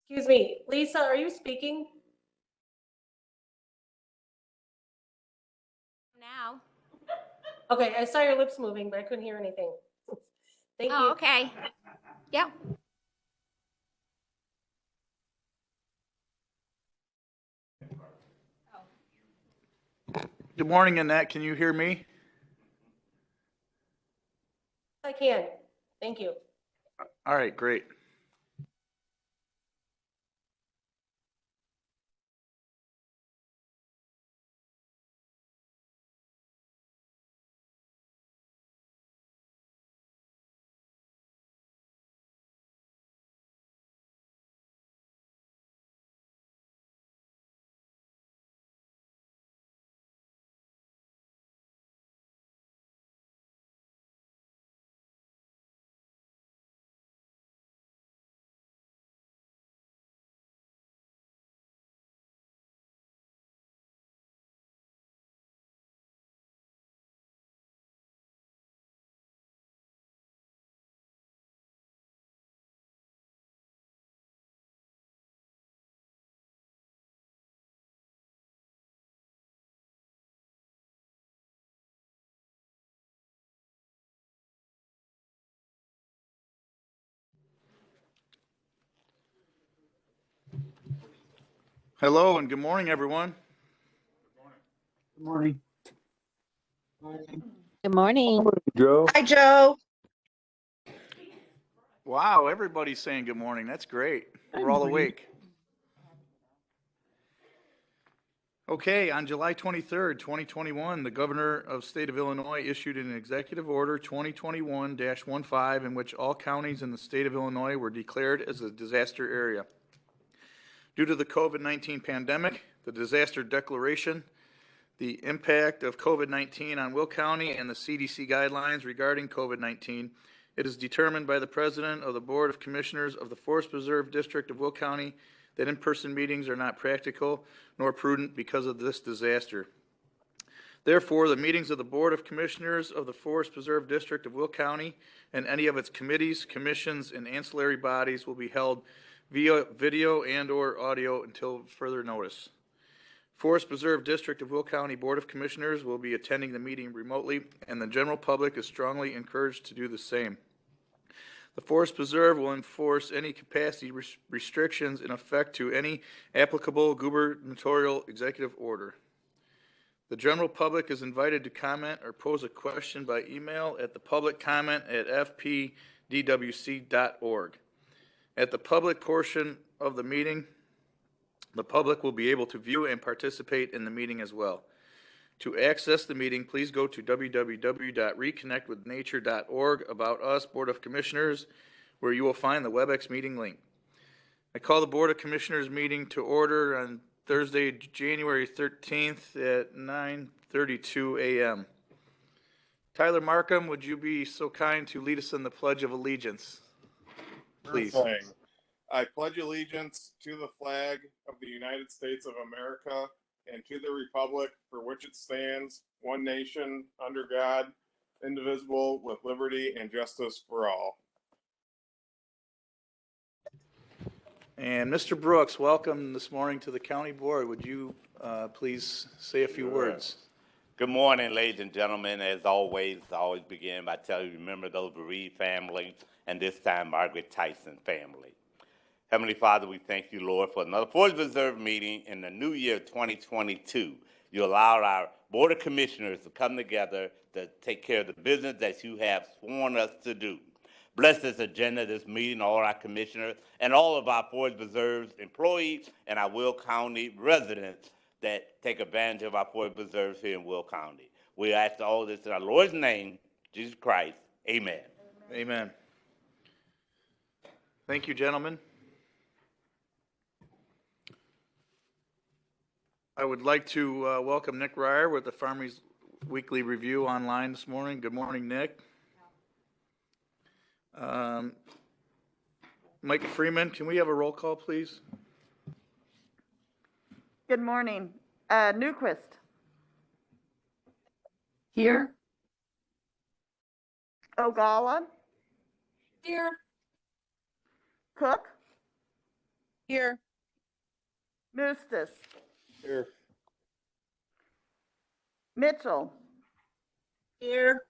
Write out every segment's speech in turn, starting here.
Excuse me, Lisa, are you speaking? Now. Okay, I saw your lips moving, but I couldn't hear anything. Thank Oh, you. okay. Yep. Good morning, Annette. Can you hear me? I can. Thank you. All right, great. Hello and good morning, everyone. Good morning. Good morning. Joe. Hi, Joe. Wow, everybody's saying good morning. That's great. We're all awake. Okay, on July 23rd, 2021, the Governor of State of Illinois issued an Executive Order 2021-15 in which all counties in the state of Illinois were declared as a disaster area. Due to the COVID-19 pandemic, the disaster declaration, the impact of COVID-19 on Will County, and the CDC guidelines regarding COVID-19, it is determined by the President of the Board of Commissioners of the Forest Preserve District of Will County that in-person meetings are not practical nor prudent because of this disaster. Therefore, the meetings of the Board of Commissioners of the Forest Preserve District of Will County and any of its committees, commissions, and ancillary bodies will be held via video and/or audio until further notice. Forest Preserve District of Will County Board of Commissioners will be attending the meeting remotely, and the general public is strongly encouraged to do the same. The Forest Preserve will enforce any capacity restrictions in effect to any applicable gubernatorial executive order. The general public is invited to comment or pose a question by email at thepubliccomment@fpdwc.org. At the public portion of the meeting, the public will be able to view and participate in the meeting as well. To access the meeting, please go to www.reconnectwithnature.org About Us Board of Commissioners, where you will find the WebEx meeting link. I call the Board of Commissioners meeting to order on Thursday, January 13th at 9:32 a.m. Tyler Markham, would you be so kind to lead us in the Pledge of Allegiance? Please. Sure thing. I pledge allegiance to the flag of the United States of America and to the republic for which it stands, one nation, under God, indivisible, with liberty and justice for all. And Mr. Brooks, welcome this morning to the County Board. Would you please say a few words? Good morning, ladies and gentlemen. As always, I always begin by telling you, remember those bereaved families, and this time, Margaret Tyson family. Heavenly Father, we thank you, Lord, for another Forest Preserve meeting in the new year 2022. You allowed our Board of Commissioners to come together to take care of the business that you have sworn us to do. Bless this agenda, this meeting, all our commissioners, and all of our Forest Preserve's employees and our Will County residents that take advantage of our Forest Preserves here in Will County. We ask all this in our Lord's name, Jesus Christ. Amen. Amen. Thank you, gentlemen. I would like to welcome Nick Ryer with the Farmers Weekly Review online this morning. Good morning, Nick. Mike Freeman, can we have a roll call, please? Good morning. Newquist. Here. Ogala. Here. Cook. Here. Mustis, Here. Mitchell, Here.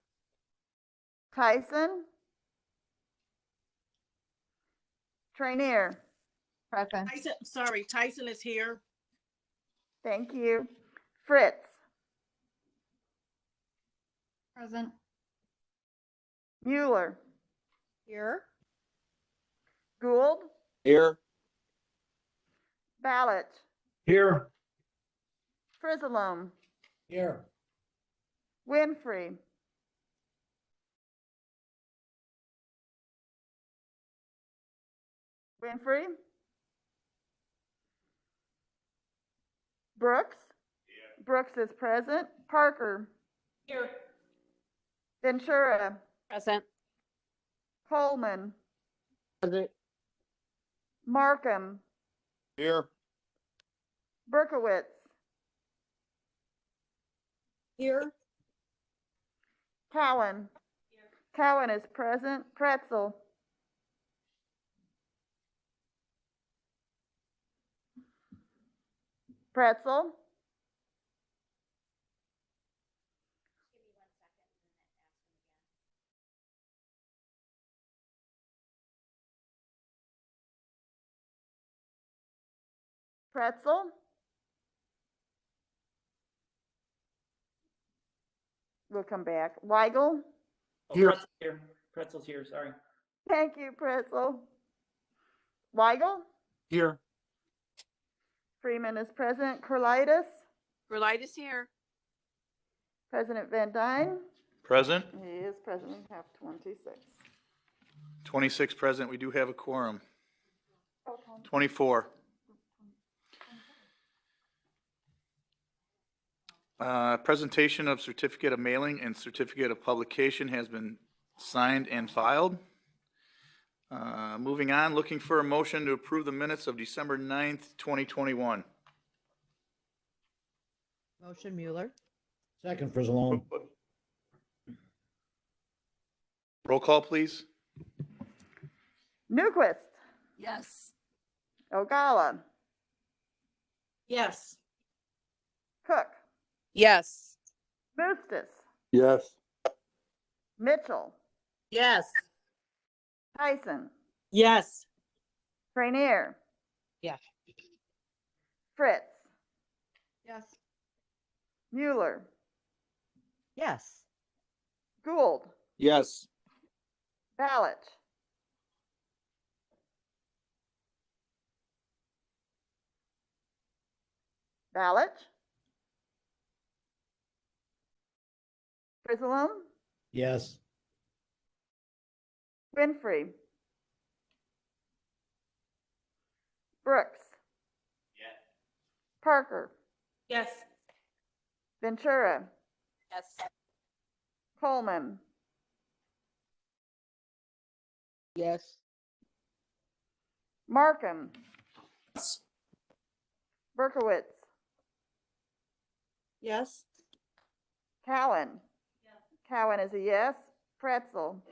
Tyson, Trainier. Present. Tyson is here. Thank you. Fritz, Present. Mueller, Here. Gould, Here. Ballot, Here. Frizzalone, Here. Winfrey, Winfrey, Brooks, Brooks is present. Parker, Here. Ventura, Present. Coleman, Present. Markham, Here. Berkowitz, Here. Cowan. Cowan is present. Pretzel. Pretzel. Pretzel. We'll come back. Weigel. Here. Pretzel's here, sorry. Thank you, Pretzel. Weigel. Here. Freeman is present. Curlitis. Relightus here. President Van Dyne. Present. He is present. We have 26. 26 present. We do have a quorum. 24. Presentation of certificate of mailing and certificate of publication has been signed and filed. Moving on, looking for a motion to approve the minutes of December 9th, 2021. Motion Mueller. Second, Frizzalone. Roll call, please. Newquist. Yes. Ogala. Yes. Cook. Yes. Mustis. Yes. Mitchell. Yes. Tyson. Yes. Trainier. Yes. Fritz. Yes. Mueller. Yes. Gould. Yes. Ballot. Ballot. Frizzalone. Yes. Winfrey. Brooks. Yes. Parker. Yes. Ventura. Yes. Coleman. Yes. Markham. Berkowitz. Yes. Cowan. Cowan is a yes. Pretzel.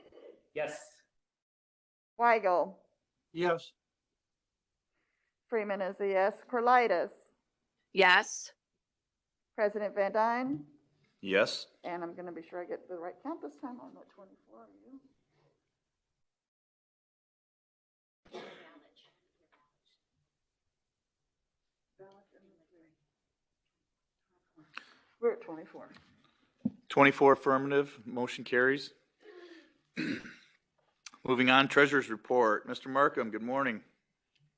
Yes. Weigel. Yes. Freeman is a yes. Curlitis. Yes. President Van Dyne. Yes. And I'm going to be sure I get the right count this time. I'm at 24. Are you? We're at 24. 24 affirmative, motion carries. Moving on, treasurer's report. Mr. Markham, good morning.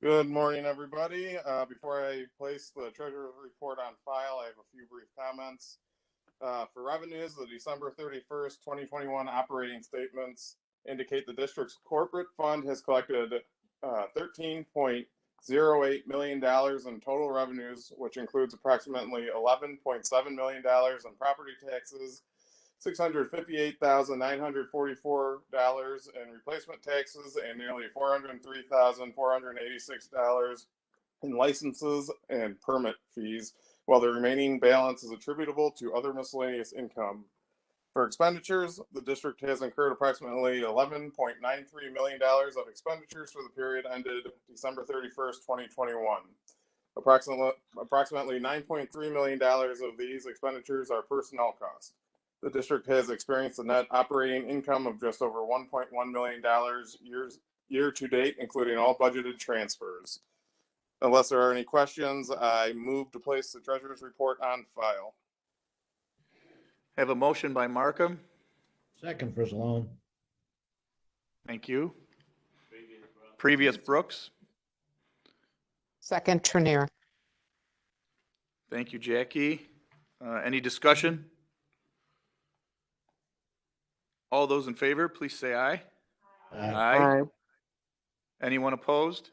Good morning, everybody. Before I place the treasurer's report on file, I have a few brief comments. For revenues, the December 31st, 2021 operating statements indicate the district's corporate fund has collected $13.08 million in total revenues, which includes approximately $11.7 million in property taxes, $658,944 in replacement taxes, and nearly $403,486 in licenses and permit fees, while the remaining balance is attributable to other miscellaneous income. For expenditures, the district has incurred approximately $11.93 million of expenditures for the period ended December 31st, 2021. Approximately $9.3 million of these expenditures are personnel costs. The district has experienced a net operating income of just over $1.1 million year to date, including all budgeted transfers. Unless there are any questions, I move to place the treasurer's report on file. Have a motion by Markham. Second, Frisellone. Thank you. Previous Brooks. Second, Trinier. Thank you, Jackie. Any discussion? All those in favor, please say aye. Aye. Anyone opposed?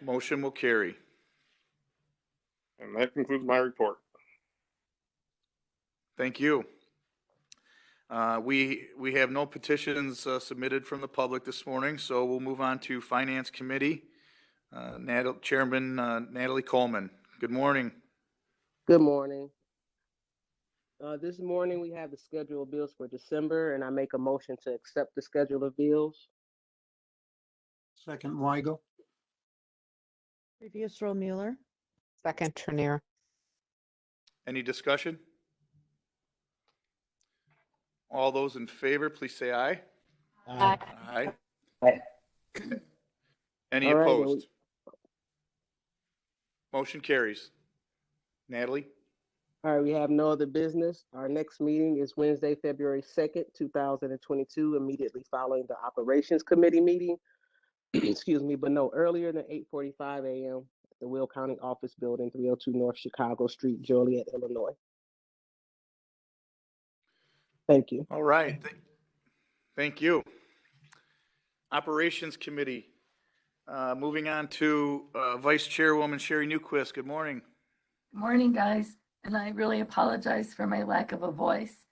Motion will carry. And that concludes my report. Thank you. We have no petitions submitted from the public this morning, so we'll move on to Finance Committee. Chairman Natalie Coleman, good morning. Good morning. This morning we have the schedule of bills for December, and I make a motion to accept the schedule of bills. Second, Weigel. Previous roll, Mueller. Second, Trinier. Any discussion? All those in favor, please say aye. Aye. Aye. Aye. Any All right, opposed? Motion carries. Natalie? All right, we have no other business. Our next meeting is Wednesday, February 2nd, 2022, immediately following the Operations Committee meeting. Excuse me, but no earlier than 8:45 a.m. at the Will County Office Building, 302 North Chicago Street, Joliet, Illinois. Thank you. All right. Thank you. Operations Committee. Moving on to Vice Chairwoman Sherry Newquist. Good morning. Good morning, guys. And I really apologize for my lack of a voice.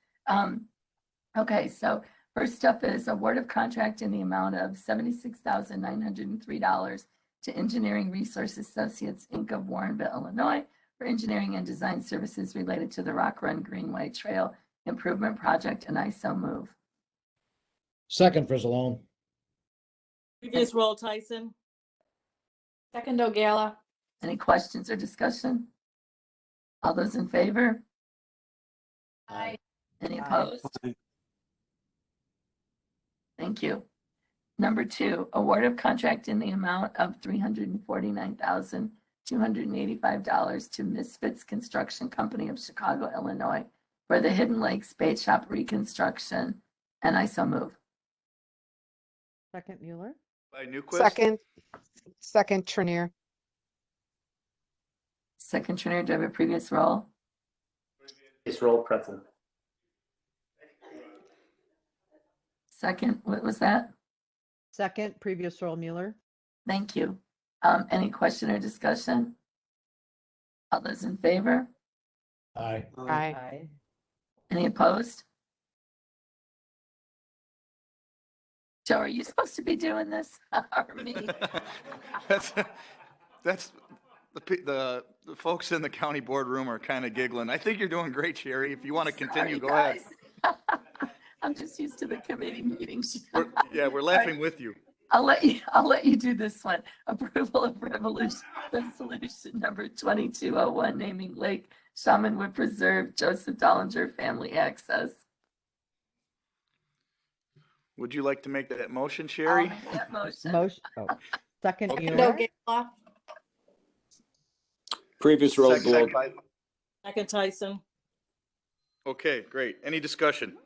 Okay, so first up is award of contract in the amount of $76,903 to Engineering Resource Associates, Inc. of Warrenville, Illinois, for engineering and design services related to the Rock Run Greenway Trail Improvement Project, and I so move. Second, Frisellone. Previous roll, Tyson. Second, O'Gala. Any questions or discussion? All those in favor? Aye. Any opposed? Thank you. Number 2, award of contract in the amount of $349,285 to Misfits Construction Company of Chicago, Illinois, for the Hidden Lakes Bait Shop reconstruction, and I so move. Second, Mueller. By Newquist. Second, Trinier. Second, Trinier, do I have a previous roll? Previous roll, present. Second, what was that? Second, previous roll, Mueller. Thank you. Any question or discussion? All those in favor? Aye. Aye. Any opposed? Joe, are you supposed to be doing this or me? That's the folks in the county boardroom are kind of giggling. I think you're doing great, Sherry. If you want to continue, go ahead. Guys. I'm just used to the committee meetings. We're laughing with you. I'll let you do this one. Approval of resolution number 2201, naming Lake Shamanwood Preserve Joseph Dollinger Family Access. Would you like to make that motion, I'll Sherry? make that motion. Second, Okay. Mueller. O'Gala. Previous roll, Second Gould. by- Second, Tyson. Okay, great. Any discussion?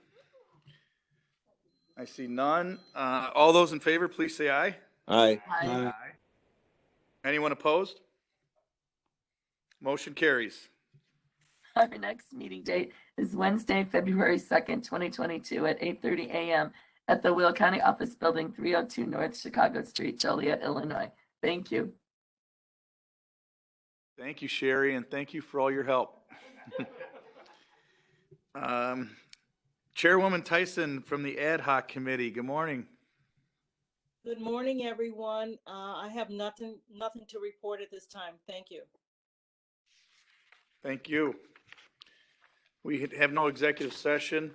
I see none. All those in favor, please say aye. Aye. Aye. Anyone opposed? Motion carries. Our next meeting date is Wednesday, February 2nd, 2022 at 8:30 a.m. at the Will County Office Building, 302 North Chicago Street, Joliet, Illinois. Thank you. Thank you, Sherry, and thank you for all your help. Chairwoman Tyson from the Ad Hoc Committee, good morning. Good morning, everyone. I have nothing to report at this time. Thank you. Thank you. We have no executive session.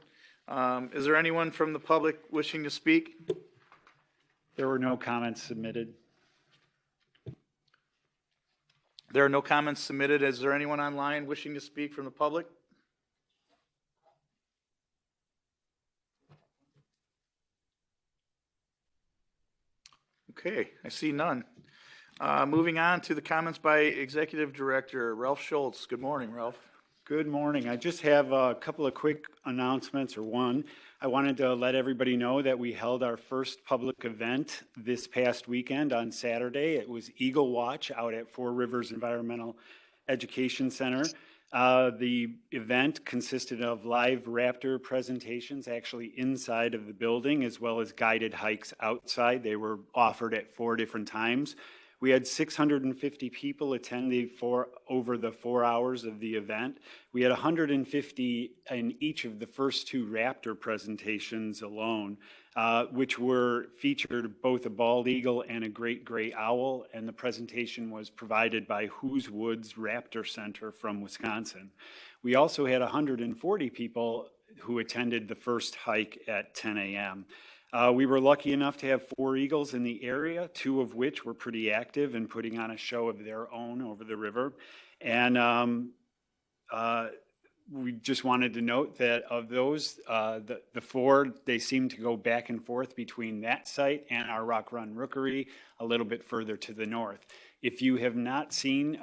Is there anyone from the public wishing to speak? There were no comments submitted. There are no comments submitted. Is there anyone online wishing to speak from the public? Okay, I see none. Moving on to the comments by Executive Director Ralph Schultz. Good morning, Ralph. Good morning. I just have a couple of quick announcements, or one. I wanted to let everybody know that we held our first public event this past weekend on Saturday. It was Eagle Watch out at Four Rivers Environmental Education Center. The event consisted of live raptor presentations actually inside of the building, as well as guided hikes outside. They were offered at 4 different times. We had 650 people attending for over the 4 hours of the event. We had 150 in each of the first 2 raptor presentations alone, which were featured both a bald eagle and a great gray owl, and the presentation was provided by Who's Woods Raptor Center from Wisconsin. We also had 140 people who attended the first hike at 10 a.m. We were lucky enough to have 4 eagles in the area, 2 of which were pretty active and putting on a show of their own over the river. And we just wanted to note that of those, the 4, they seem to go back and forth between that site and our Rock Run Rookery a little bit further to the north. If you have not seen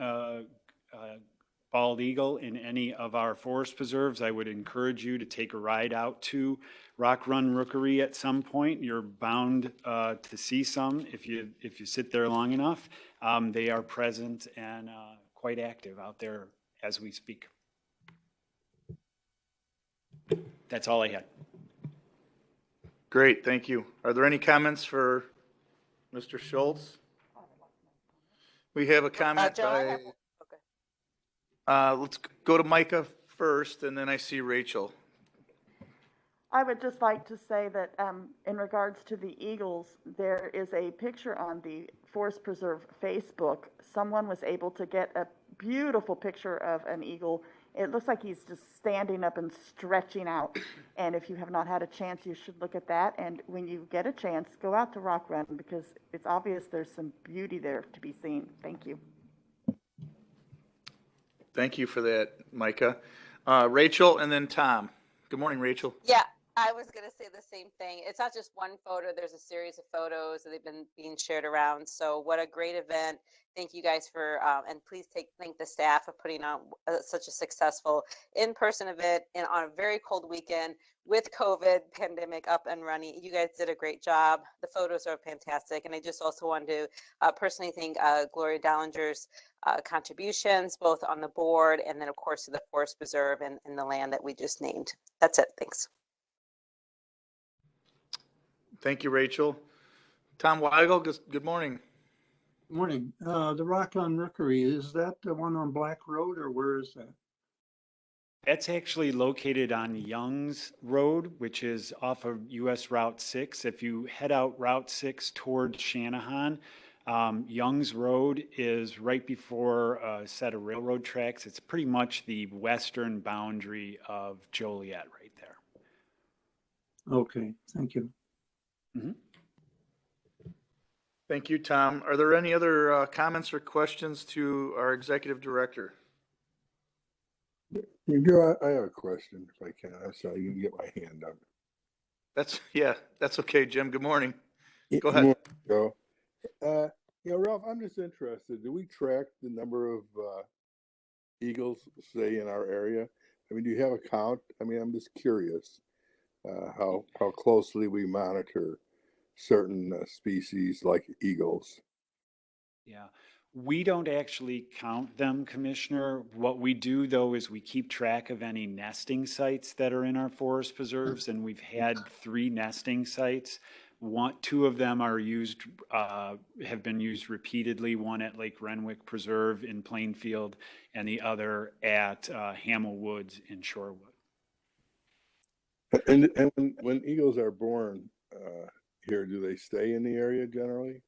bald eagle in any of our forest preserves, I would encourage you to take a ride out to Rock Run Rookery at some point. You're bound to see some if you sit there long enough. They are present and quite active out there as we speak. That's all I had. Great, thank you. Are there any comments for Mr. Schultz? We have a comment by, let's go to Micah first, and then I see Rachel. I would just like to say that in regards to the eagles, there is a picture on the Forest Preserve Facebook. Someone was able to get a beautiful picture of an eagle. It looks like he's just standing up and stretching out. And if you have not had a chance, you should look at that. And when you get a chance, go out to Rock Run, because it's obvious there's some beauty there to be seen. Thank you. Thank you for that, Micah. Rachel and then Tom. Good morning, Rachel. Yeah, I was going to say the same thing. It's not just one photo. There's a series of photos that they've been being shared around. So what a great event. Thank you guys for, and please thank the staff for putting on such a successful in-person event and on a very cold weekend with COVID pandemic up and running. You guys did a great job. The photos are fantastic. And I just also wanted to personally thank Gloria Dallinger's contributions, both on the board and then of course to the Forest Preserve and the land that we just named. That's it. Thanks. Thank you, Rachel. Tom Weigel, good morning. Good morning. The Rock Run Rookery, is that the one on Black Road, or where is that? That's actually located on Youngs Road, which is off of US Route 6. If you head out Route 6 toward Shanahan, Youngs Road is right before a set of railroad tracks. It's pretty much the western boundary of Joliet right there. Okay, thank you. Mm-hmm. Thank you, Tom. Are there any other comments or questions to our executive director? I have a question if I can. I'm sorry, you can get my hand up. That's okay, Jim. Good morning. Go Good ahead. morning, Joe. Ralph, I'm just interested. Do we track the number of eagles, say, in our area? I mean, do you have a count? I mean, I'm just curious how closely we monitor certain species like eagles. Yeah, we don't actually count them, Commissioner. What we do, though, is we keep track of any nesting sites that are in our forest preserves, and we've had 3 nesting sites. 2 of them are used, have been used repeatedly, one at Lake Renwick Preserve in Plainfield, and the other at Hamel Woods in Shorewood. And when eagles are born here, do they stay in the area generally?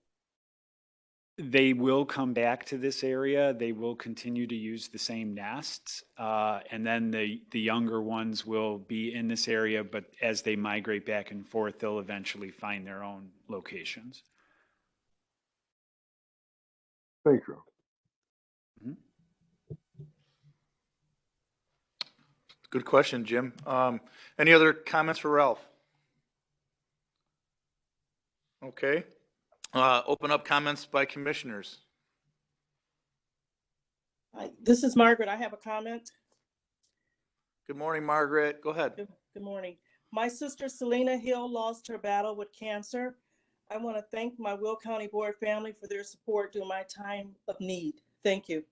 They will come back to this area. They will continue to use the same nests. And then the younger ones will be in this area, but as they migrate back and forth, they'll eventually find their own locations. Thanks, Ralph. Good question, Jim. Any other comments for Ralph? Okay. Open up comments by commissioners. Hi, this is Margaret. I have a comment. Good morning, Margaret. Go ahead. Good morning. My sister Selena Hill lost her battle with cancer. I want to thank my Will County Board family for their support during my time of need. Thank you.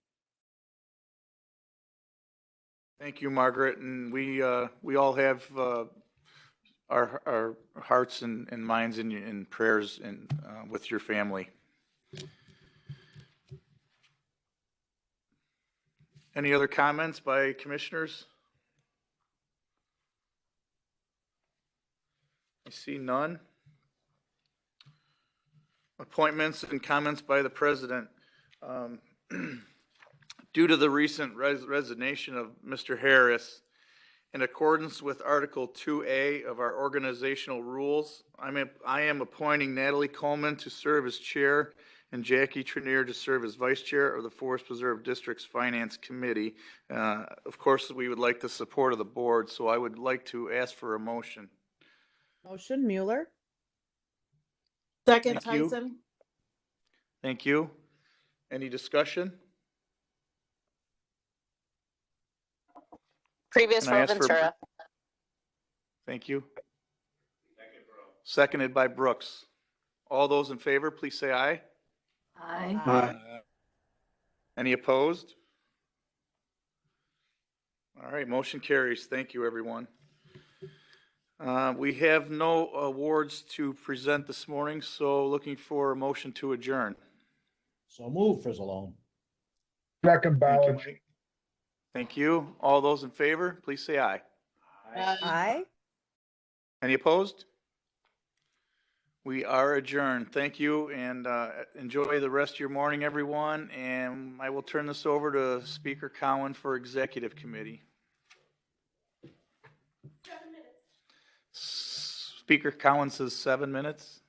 Thank you, Margaret. And we all have our hearts and minds in prayers and with your family. Any other comments by commissioners? I see none. Appointments and comments by the president. Due to the recent resignation of Mr. Harris, in accordance with Article 2A of our organizational rules, I am appointing Natalie Coleman to serve as chair and Jackie Trenier to serve as vice chair of the Forest Preserve District's Finance Committee. Of course, we would like the support of the board, so I would like to ask for a motion. Motion, Mueller. Second, Thank you. Tyson. Thank you. Any discussion? Previous Can I row ask for- Ventura. Thank you. Seconded by Brooks. All those in favor, please say aye. Aye. Any opposed? All right, motion carries. Thank you, everyone. We have no awards to present this morning, so looking for a motion to adjourn. So move, Frizzalone. Second, Thank you, Ballard. Mike. Thank you. All those in favor, please say aye. Aye. Any opposed? We are adjourned. Thank you, and enjoy the rest of your morning, everyone. And I will turn this over to Speaker Cowan for Executive Committee. 7 minutes. Speaker Cowan says 7 minutes.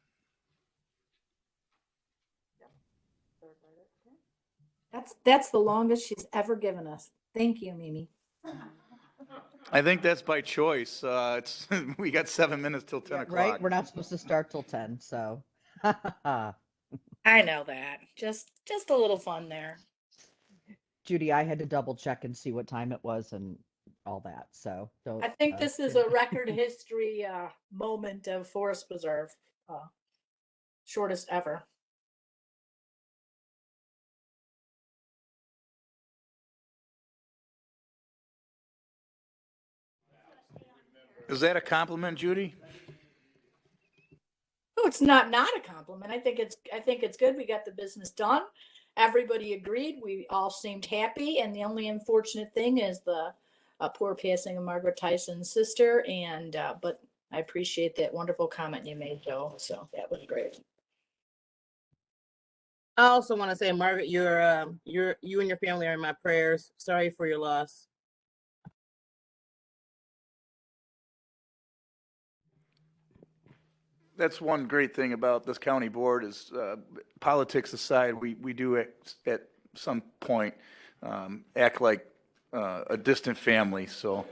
That's the longest she's ever given us. Thank you, Mimi. I think that's by choice. It's we got 7 minutes till 10 o'clock. Right? We're not supposed to start till 10, so. I know that. Just a little fun there. Judy, I had to double check and see what time it was and all that, so. I think this is a record history moment of Forest Preserve. Shortest ever. Is that a compliment, Judy? Oh, it's not a compliment. I think it's good. We got the business done. Everybody agreed. We all seemed happy. And the only unfortunate thing is the poor passing of Margaret Tyson's sister. And but I appreciate that wonderful comment you made, Joe. So that was great. I also want to say, Margaret, you and your family are in my prayers. Sorry for your loss. That's one great thing about this county board is politics aside, we do at some point act like a distant family. So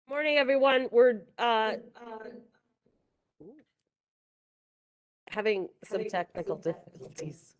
Morning, everyone. We're having some technical difficulties.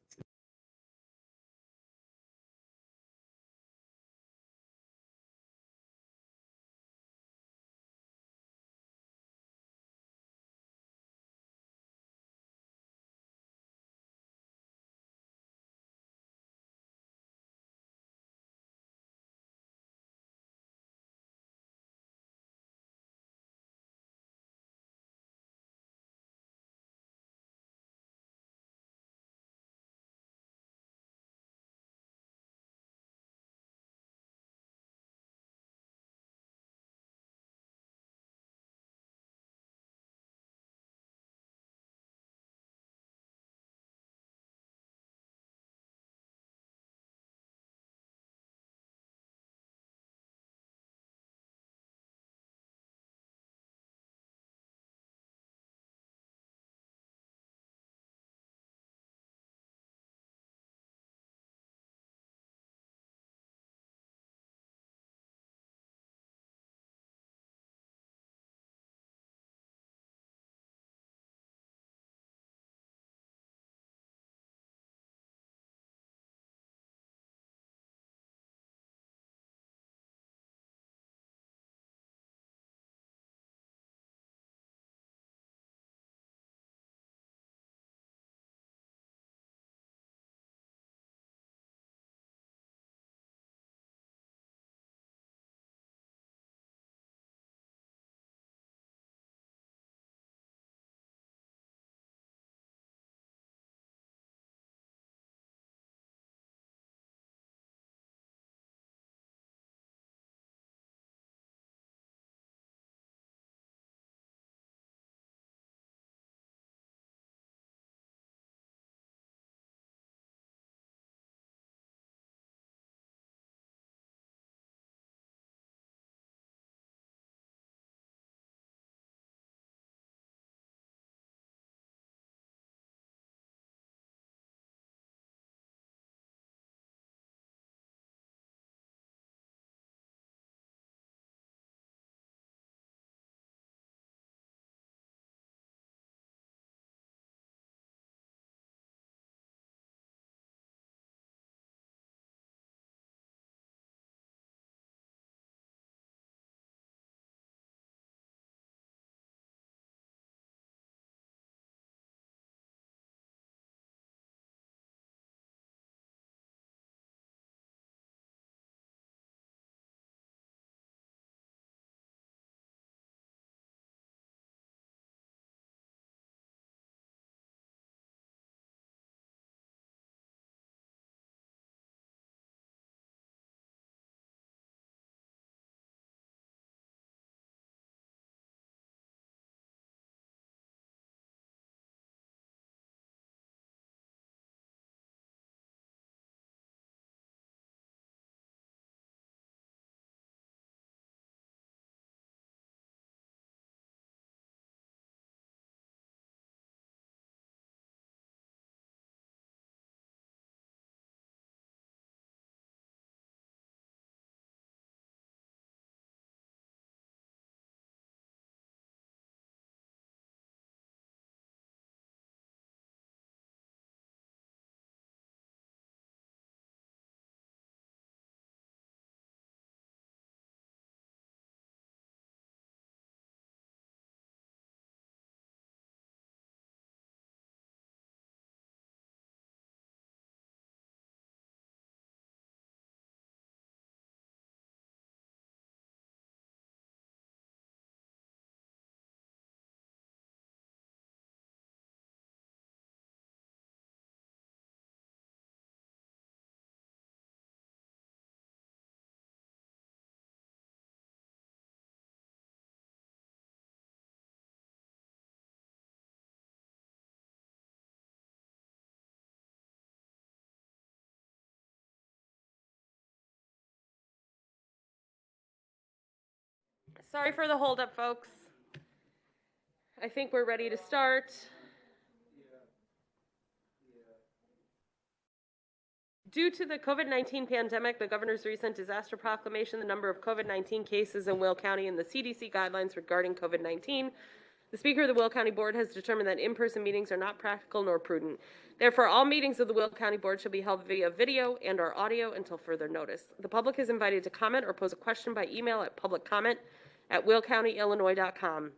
Sorry for the holdup, folks. I think we're ready to start. Due to the COVID-19 pandemic, the governor's recent disaster proclamation, the number of COVID-19 cases in Will County, and the CDC guidelines regarding COVID-19, the Speaker of the Will County Board has determined that in-person meetings are not practical nor prudent. Therefore, all meetings of the Will County Board shall be held via video and/or audio until further notice. The public is invited to comment or pose a question by email at publiccomment@willcountyillinois.com.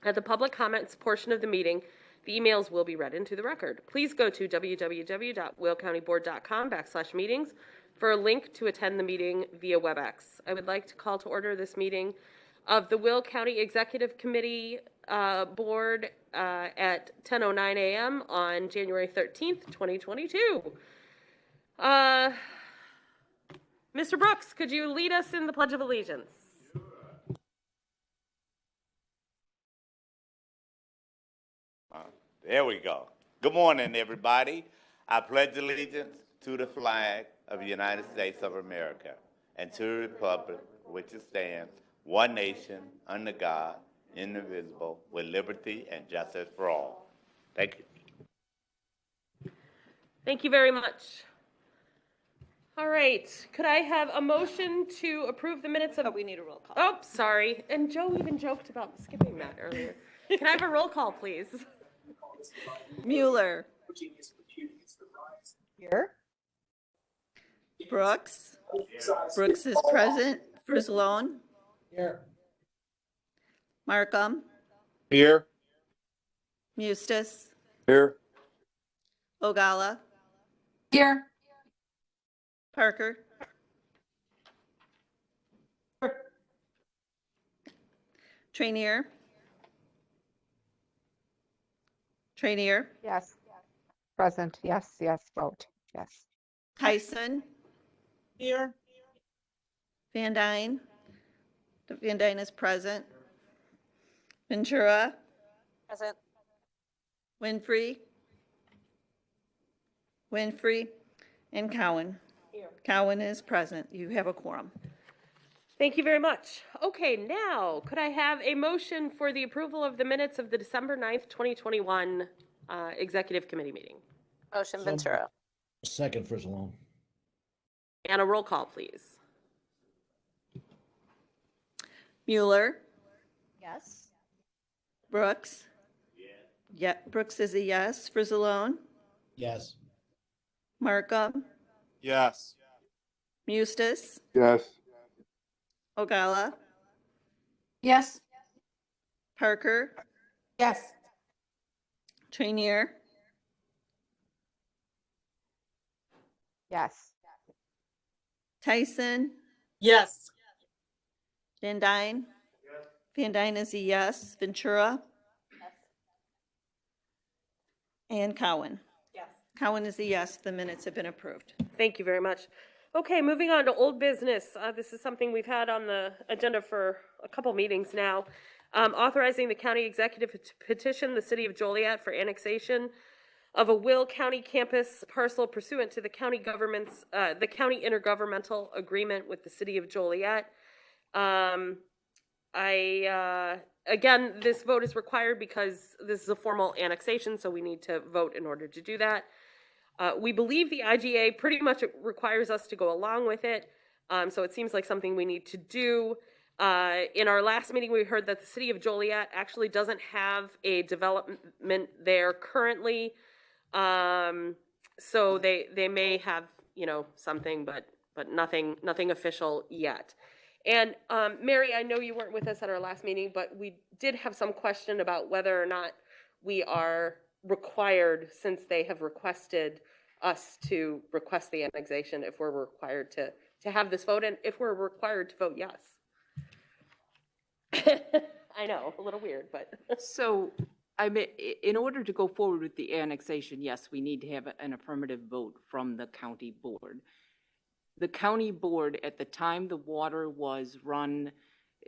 At the public comments portion of the meeting, the emails will be read into the record. Please go to www.willcountyboard.com/meetings for a link to attend the meeting via WebEx. I would like to call to order this meeting of the Will County Executive Committee Board at 10:09 a.m. on January 13th, 2022. Mr. Brooks, could you lead us in the Pledge of Allegiance? There we go. Good morning, everybody. I pledge allegiance to the flag of the United States of America and to the republic which it stands, one nation, under God, indivisible, with liberty and justice for all. Thank you. Thank you very much. All right, could I have a motion to approve the minutes of... Oh, we need a roll call. Oh, sorry. And Joe even joked about skipping that earlier. Can I have a roll call, please? Mueller. Here. Brooks. Brooks is present. Frizzalone. Here. Markham. Here. Mustis. Here. Ogalla. Here. Parker. Trainier. Trainier. Yes. Present. Yes, yes, vote. Yes. Tyson. Here. Van Dyne. Van Dyne is present. Ventura. Present. Winfrey. Winfrey. And Cowan. Here. Cowan is present. You have a quorum. Thank you very much. Okay, now, could I have a motion for the approval of the minutes of the December 9th, 2021 Executive Committee meeting? Motion So- Ventura. Second for Salone. And a roll call, please. Mueller. Yes. Brooks. Yeah, Brooks is a yes. Frizzalone. Yes. Markham. Yes. Mustis. Yes. Ogalla. Yes. Parker. Yes. Trainier. Yes. Tyson. Yes. Van Dyne. Van Dyne is a yes. Ventura. And Cowan. Yes. Cowan is a yes. The minutes have been approved. Thank you very much. Okay, moving on to old business. This is something we've had on the agenda for a couple meetings now. Authorizing the county executive to petition the city of Joliet for annexation of a Will County campus parcel pursuant to the county government's, the county intergovernmental agreement with the city of Joliet. Again, this vote is required because this is a formal annexation, so we need to vote in order to do that. We believe the IGA pretty much requires us to go along with it, so it seems like something we need to do. In our last meeting, we heard that the city of Joliet actually doesn't have a development there currently, so they may have, you know, something, but nothing official yet. And Mary, I know you weren't with us at our last meeting, but we did have some question about whether or not we are required, since they have requested us to request the annexation, if we're required to have this vote, and if we're required to vote yes. I know, a little weird, but. So, I mean, in order to go forward with the annexation, yes, we need to have an affirmative vote from the county board. The county board, at the time the water was run,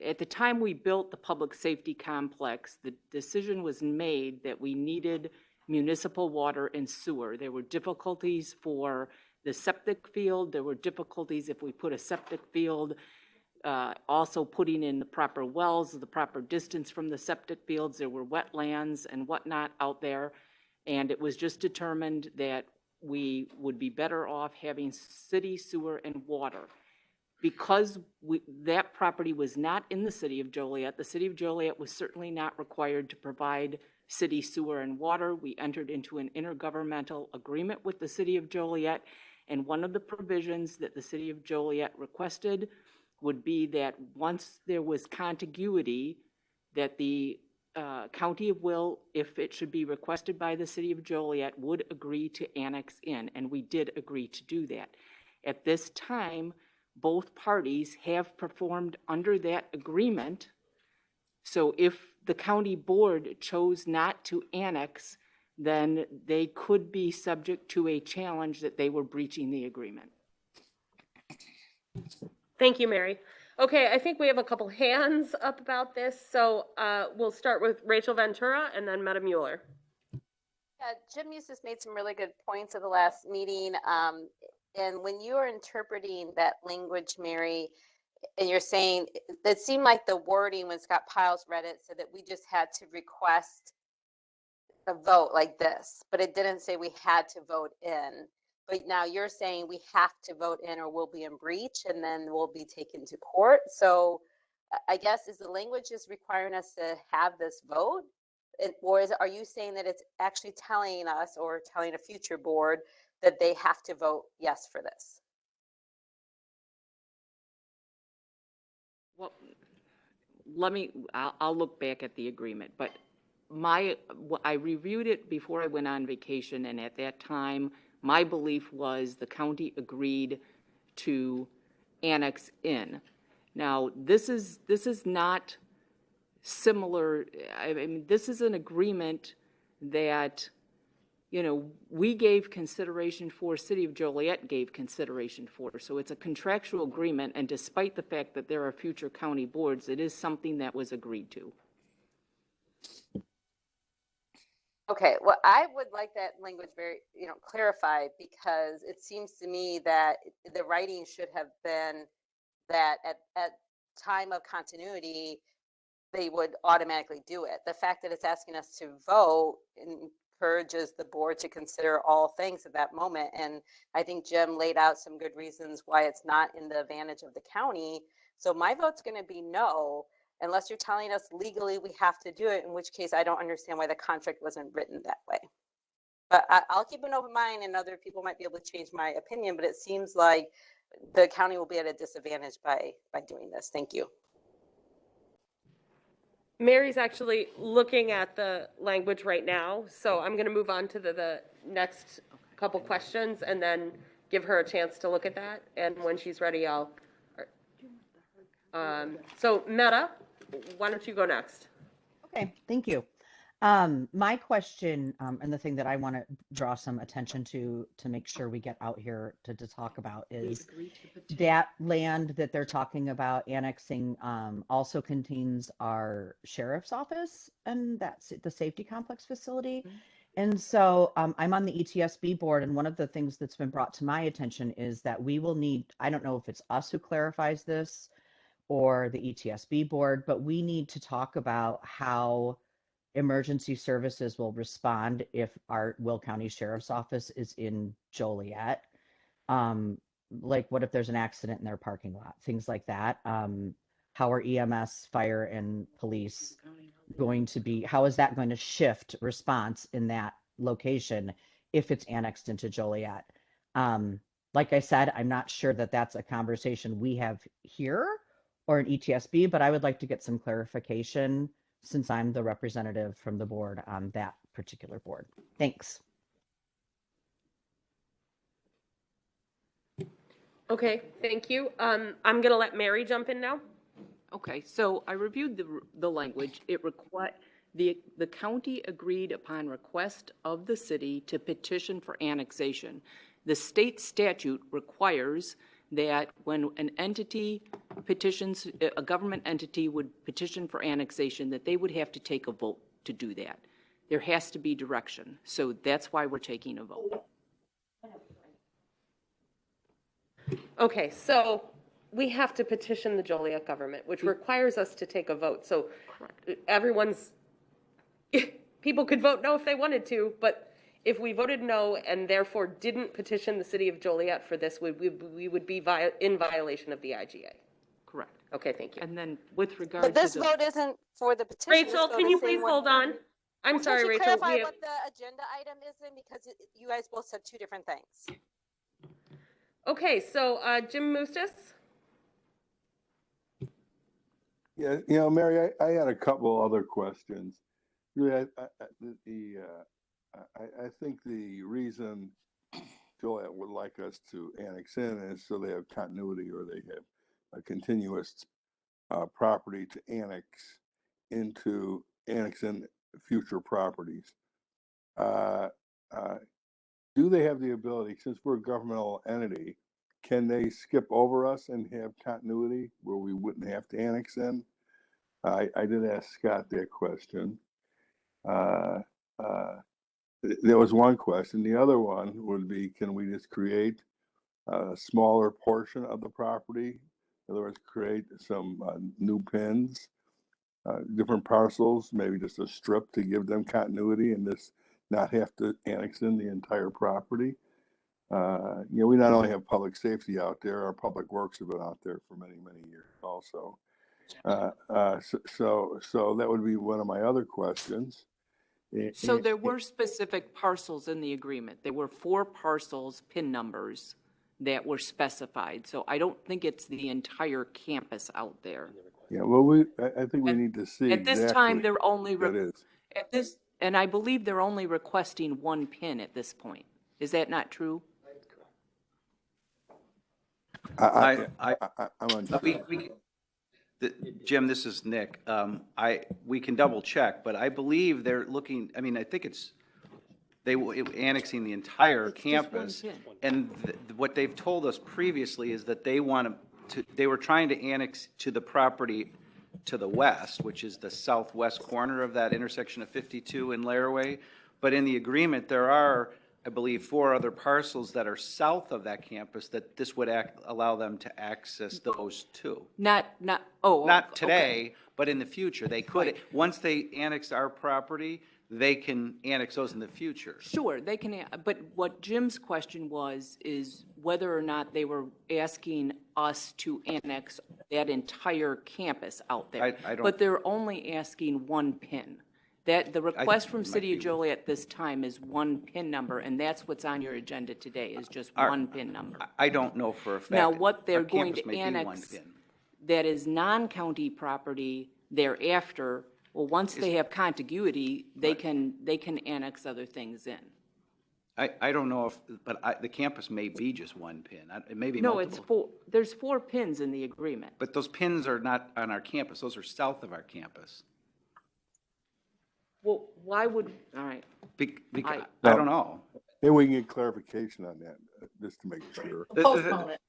at the time we built the public safety complex, the decision was made that we needed municipal water and sewer. There were difficulties for the septic field. There were difficulties if we put a septic field, also putting in the proper wells, the proper distance from the septic fields. There were wetlands and whatnot out there. And it was just determined that we would be better off having city sewer and water. Because that property was not in the city of Joliet, the city of Joliet was certainly not required to provide city sewer and water. We entered into an intergovernmental agreement with the city of Joliet, and one of the provisions that the city of Joliet requested would be that once there was contiguity, that the County of Will, if it should be requested by the city of Joliet, would agree to annex in, and we did agree to do that. At this time, both parties have performed under that agreement. So if the county board chose not to annex, then they could be subject to a challenge that they were breaching the agreement. Thank you, Mary. Okay, I think we have a couple hands up about this, so we'll start with Rachel Ventura and then Meta Mueller. Yeah, Jim Eustace made some really good points at the last meeting. And when you are interpreting that language, Mary, and you're saying, it seemed like the wording when Scott Piles read it said that we just had to request a vote like this, but it didn't say we had to vote in. But now you're saying we have to vote in or we'll be in breach and then we'll be taken to court. So I guess, is the language just requiring us to have this vote? Or are you saying that it's actually telling us or telling a future board that they have to vote yes for this? Well, I'll look back at the agreement, but I reviewed it before I went on vacation, and at that time, my belief was the county agreed to annex in. Now, this is not similar. I mean, this is an agreement that, you know, we gave consideration for, City of Joliet gave consideration for. So it's a contractual agreement, and despite the fact that there are future county boards, it is something that was agreed to. Okay, well, I would like that language very, clarified, because it seems to me that the writing should have been that at time of continuity, they would automatically do it. The fact that it's asking us to vote encourages the board to consider all things at that moment. And I think Jim laid out some good reasons why it's not in the advantage of the county. So my vote's going to be no, unless you're telling us legally we have to do it, in which case I don't understand why the contract wasn't written that way. But I'll keep an open mind, and other people might be able to change my opinion, but it seems like the county will be at a disadvantage by doing this. Thank you. Mary's actually looking at the language right now, so I'm going to move on to the next couple questions and then give her a chance to look at that. And when she's ready, I'll. So Meta, why don't you go next? Okay, thank you. My question, and the thing that I want to draw some attention to make sure we get out here to talk about is that land that they're talking about annexing also contains our sheriff's office, and that's the safety complex facility. And so I'm on the ETSB board, and one of the things that's been brought to my attention is that we will need, I don't know if it's us who clarifies this or the ETSB board, but we need to talk about how emergency services will respond if our Will County Sheriff's Office is in Joliet. Like, what if there's an accident in their parking lot? Things like that. How are EMS, fire, and police going to be, how is that going to shift response in that location if it's annexed into Joliet? Like I said, I'm not sure that that's a conversation we have here or an ETSB, but I would like to get some clarification since I'm the representative from the board on that particular board. Thanks. Okay, thank you. I'm going to let Mary jump in now. Okay, so I reviewed the language. It the county agreed upon request of the city to petition for annexation. The state statute requires that when an entity petitions, a government entity would petition for annexation, that they would have to take a vote to do that. There has to be direction. So that's why we're taking a vote. Okay, so we have to petition the Joliet government, which requires us to take a vote. So everyone's, people could vote no if they wanted to, but if we voted no and therefore didn't petition the city of Joliet for this, we would be in violation of the IGA. Correct. Okay, thank you. And then with regard But this to the, vote isn't for the petition. Rachel, can you please hold on? I'm sorry, Could you Rachel. clarify what the agenda item is then, because you guys both said two different things. Okay, so Jim Mustis? Yeah, you know, Mary, I had a couple other questions. Really, I think the reason Joliet would like us to annex in is so they have continuity, or they have a continuous property to annex in future properties. Do they have the ability, since we're a governmental entity, can they skip over us and have continuity where we wouldn't have to annex in? I did ask Scott that question. There was one question. The other one would be, can we just create a smaller portion of the property? In other words, create some new pins, different parcels, maybe just a strip to give them continuity and just not have to annex in the entire property. You know, we not only have public safety out there, our public works have been out there for many, many years also. So that would be one of my other questions. so there were specific parcels in the agreement. There were 4 parcels, PIN numbers, that were specified. So I don't think it's the entire campus out there. Yeah, well, I think we need to see At this time, they're only, that is. and I believe they're only requesting 1 PIN at this point. Is that not true? I'm unsure. Jim, this is Nick. We can double check, but I believe they're looking, I mean, I think it's, annexing the entire campus. And what they've told us previously is that they were trying to annex to the property to the west, which is the southwest corner of that intersection of 52 and Laraway. But in the agreement, there are, I believe, 4 other parcels that are south of that campus that this would allow them to access those too. Not today, but in the future. They could, once they annex our property, they can annex those in the future. Sure, they can, but what Jim's question is whether or not they were asking us to annex that entire campus out there. I don't. But they're only asking 1 PIN. That the request from City of Joliet this time is 1 PIN number, and that's what's on your agenda today, is just 1 PIN number. I don't know for a fact. Now, what they're Our going campus to may be annex 1 PIN. that is non-county property thereafter, well, once they have contiguity, they can annex other things in. I don't know if, but the campus may be just 1 PIN. It may be No, multiple. there's 4 pins in the agreement. But those pins are not on our campus. Those are south of our campus. Well, why would, all right. I don't know. Maybe we can get clarification on that, just to make sure. Postpone it.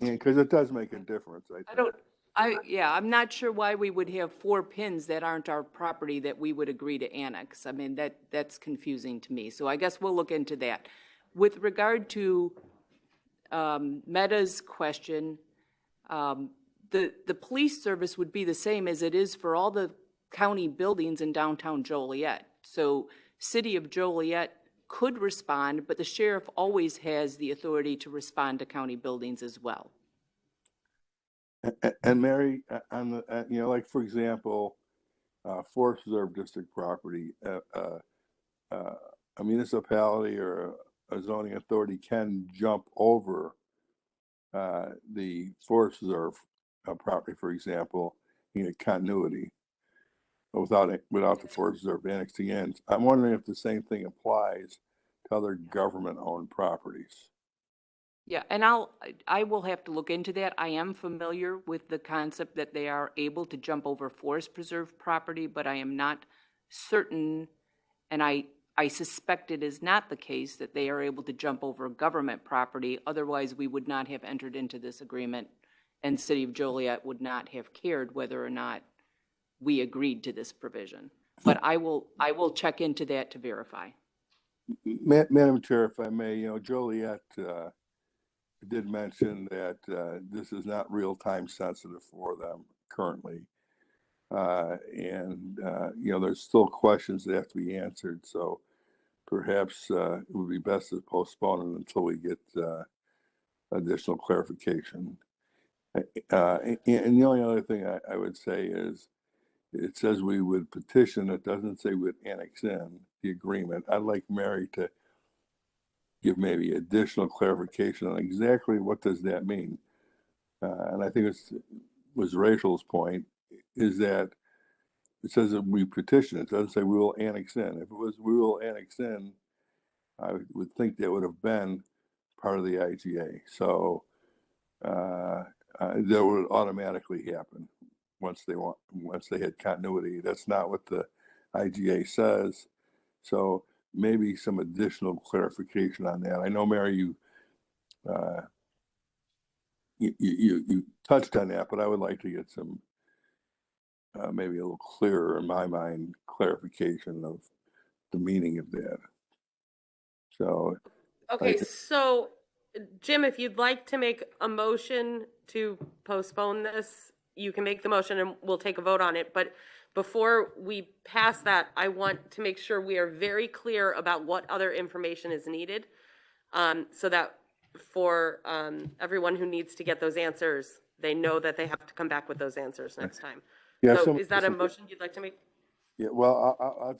Because it does make a difference. I'm not sure why we would have 4 pins that aren't our property that we would agree to annex. I mean, that's confusing to me. So I guess we'll look into that. With regard to Meta's question, the police service would be the same as it is for all the county buildings in downtown Joliet. So City of Joliet could respond, but the sheriff always has the authority to respond to county buildings as well. And Mary, on the, you know, like for example, Forest Reserve District property, a municipality or a zoning authority can jump over the Forest Reserve property, for example, in continuity without the Forest Reserve annexing in. I'm wondering if the same thing applies to other government-owned properties. Yeah, and I will have to look into that. I am familiar with the concept that they are able to jump over forest preserve property, but I am not certain, and I suspect it is not the case that they are able to jump over government property. Otherwise, we would not have entered into this agreement, and City of Joliet would not have cared whether or not we agreed to this provision. But I will check into that to verify. Madam Chair, if I may, you know, Joliet did mention that this is not real-time sensitive for them currently. And, you know, there's still questions that have to be answered. So perhaps it would be best to postpone it until we get additional clarification. And the only other thing I would say is, it says we would petition, it doesn't say we'd annex in the agreement. I'd like Mary to give maybe additional clarification on exactly what does that mean. And I think it was Rachel's point, is that it says that we petition, it doesn't say we will annex in. If it was we will annex in, I would think that would have been part of the IGA. So that would automatically happen once they had continuity. That's not what the IGA says. So maybe some additional clarification on that. I know, Mary, you touched on that, but I would like to get some maybe a little clearer in my mind clarification of the meaning of that. So Okay, so Jim, if you'd like to make a motion to postpone this, you can make the motion and we'll take a vote on it. But before we pass that, I want to make sure we are very clear about what other information is needed, so that for everyone who needs to get those answers, they know that they have to come back with those answers next time. Yeah, So is that a motion you'd like to make? yeah, well,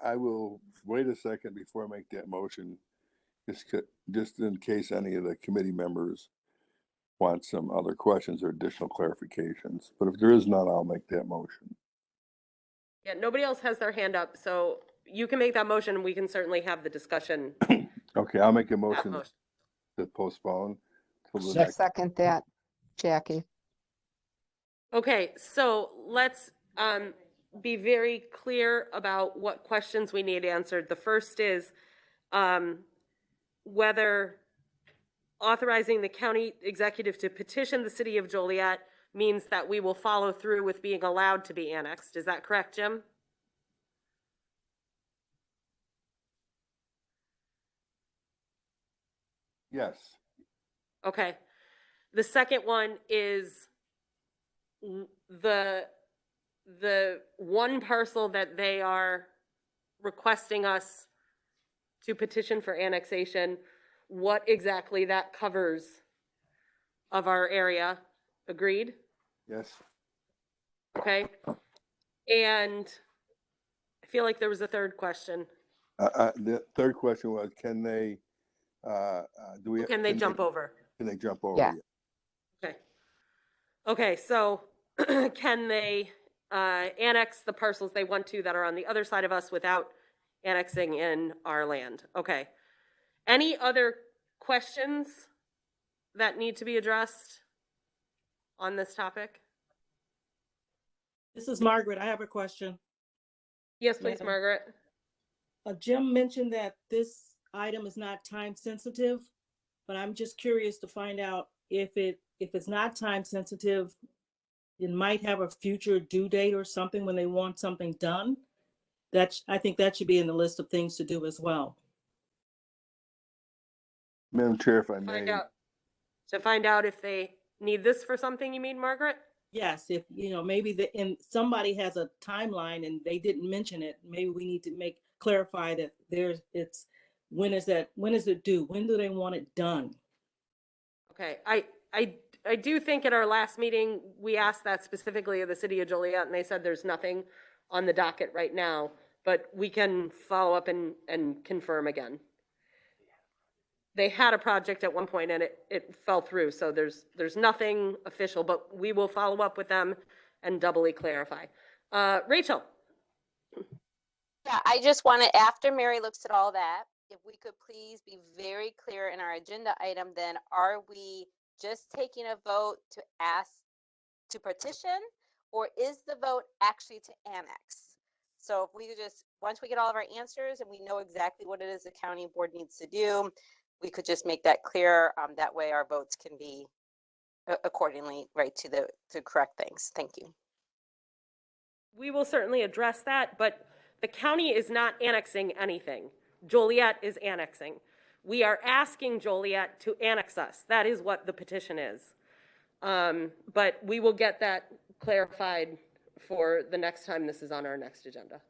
I will wait a second before I make that motion, just in case any of the committee members want some other questions or additional clarifications. But if there is none, I'll make that motion. Yeah, nobody else has their hand up, so you can make that motion and we can certainly have the discussion. Okay, I'll make a motion motion. to postpone till the next. Second that, Jackie. Okay, so let's be very clear about what questions we need answered. The first is whether authorizing the county executive to petition the city of Joliet means that we will follow through with being allowed to be annexed. Is that correct, Jim? Yes. Okay. The second one is the one parcel that they are requesting us to petition for annexation, what exactly that covers of our area. Agreed? Yes. Okay. And I feel like there was a third question. The third question was, can they jump over? Can they jump over? Yeah. Okay. Okay, so can they annex the parcels they want to that are on the other side of us without annexing in our land? Okay. Any other questions that need to be addressed on this topic? This is Margaret. I have a question. Yes, please, Madam. Margaret. Jim mentioned that this item is not time sensitive, but I'm just curious to find out if it's not time sensitive, it might have a future due date or something when they want something done. I think that should be in the list of things to do as well. Madam Chair, if I may. Find out if they need this for something, you mean, Margaret? Yes, if maybe somebody has a timeline and they didn't mention it, maybe we need to clarify that when is it due? When do they want it done? Okay, I do think at our last meeting, we asked that specifically of the city of Joliet, and they said there's nothing on the docket right now, but we can follow up and confirm again. They had a project at one point and it fell through, so there's nothing official, but we will follow up with them and doubly clarify. Rachel. Yeah, I just wanted, after Mary looks at all that, if we could please be very clear in our agenda item, then are we just taking a vote to ask to petition, or is the vote actually to annex? So if we could just, once we get all of our answers and we know exactly what it is the county board needs to do, we could just make that clear. That way our votes can be accordingly, right, to correct things. Thank you. We will certainly address that, but the county is not annexing anything. Joliet is annexing. We are asking Joliet to annex us. That is what the petition is. But we will get that clarified for the next time this is on our next agenda.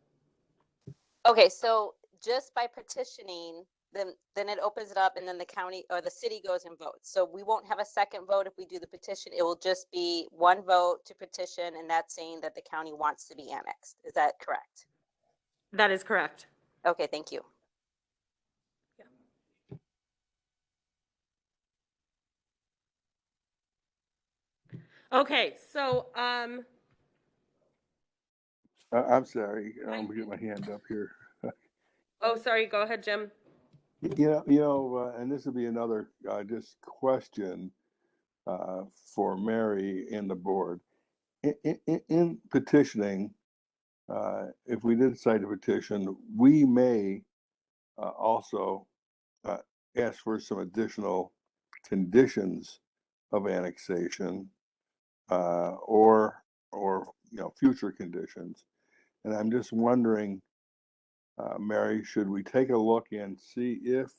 Okay, so just by petitioning, then it opens it up, and then the county or the city goes and votes. So we won't have a second vote if we do the petition. It will just be one vote to petition, and that's saying that the county wants to be annexed. Is that correct? That is correct. Okay, thank you. Okay, so, I'm sorry, I'm getting my hand up here. oh, sorry, go ahead, Jim. And this would be another just question for Mary and the board. In petitioning, if we did decide to petition, we may also ask for some additional conditions of annexation or future conditions. And I'm just wondering, Mary, should we take a look and see if,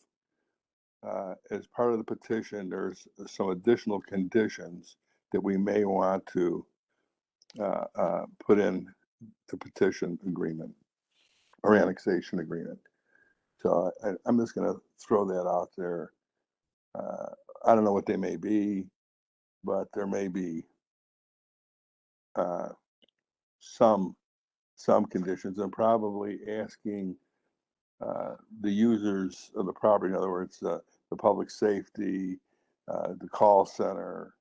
as part of the petition, there's some additional conditions that we may want to put in the petition agreement or annexation agreement? So I'm just going to throw that out there. I don't know what they may be, but there may be some conditions, and probably asking the users of the property, in other words, the public safety, the call center,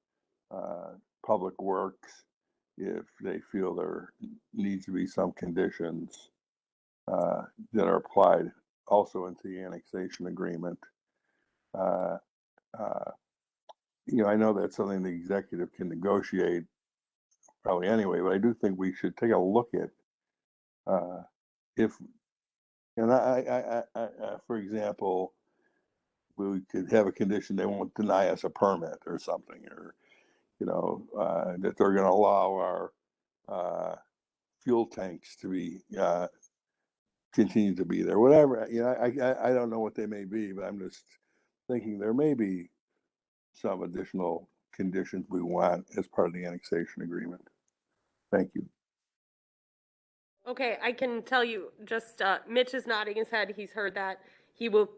public works, if they feel there needs to be some conditions that are applied also into the annexation agreement. I know that's something the executive can negotiate probably anyway, but I do think we should take a look at for example, we could have a condition they won't deny us a permit or something, or that they're going to allow our fuel tanks to be continue to be there. Whatever, I don't know what they may be, but I'm just thinking there may be some additional conditions we want as part of the annexation agreement. Thank you. Okay, I can tell you, just Mitch is nodding his head. He's heard that. He will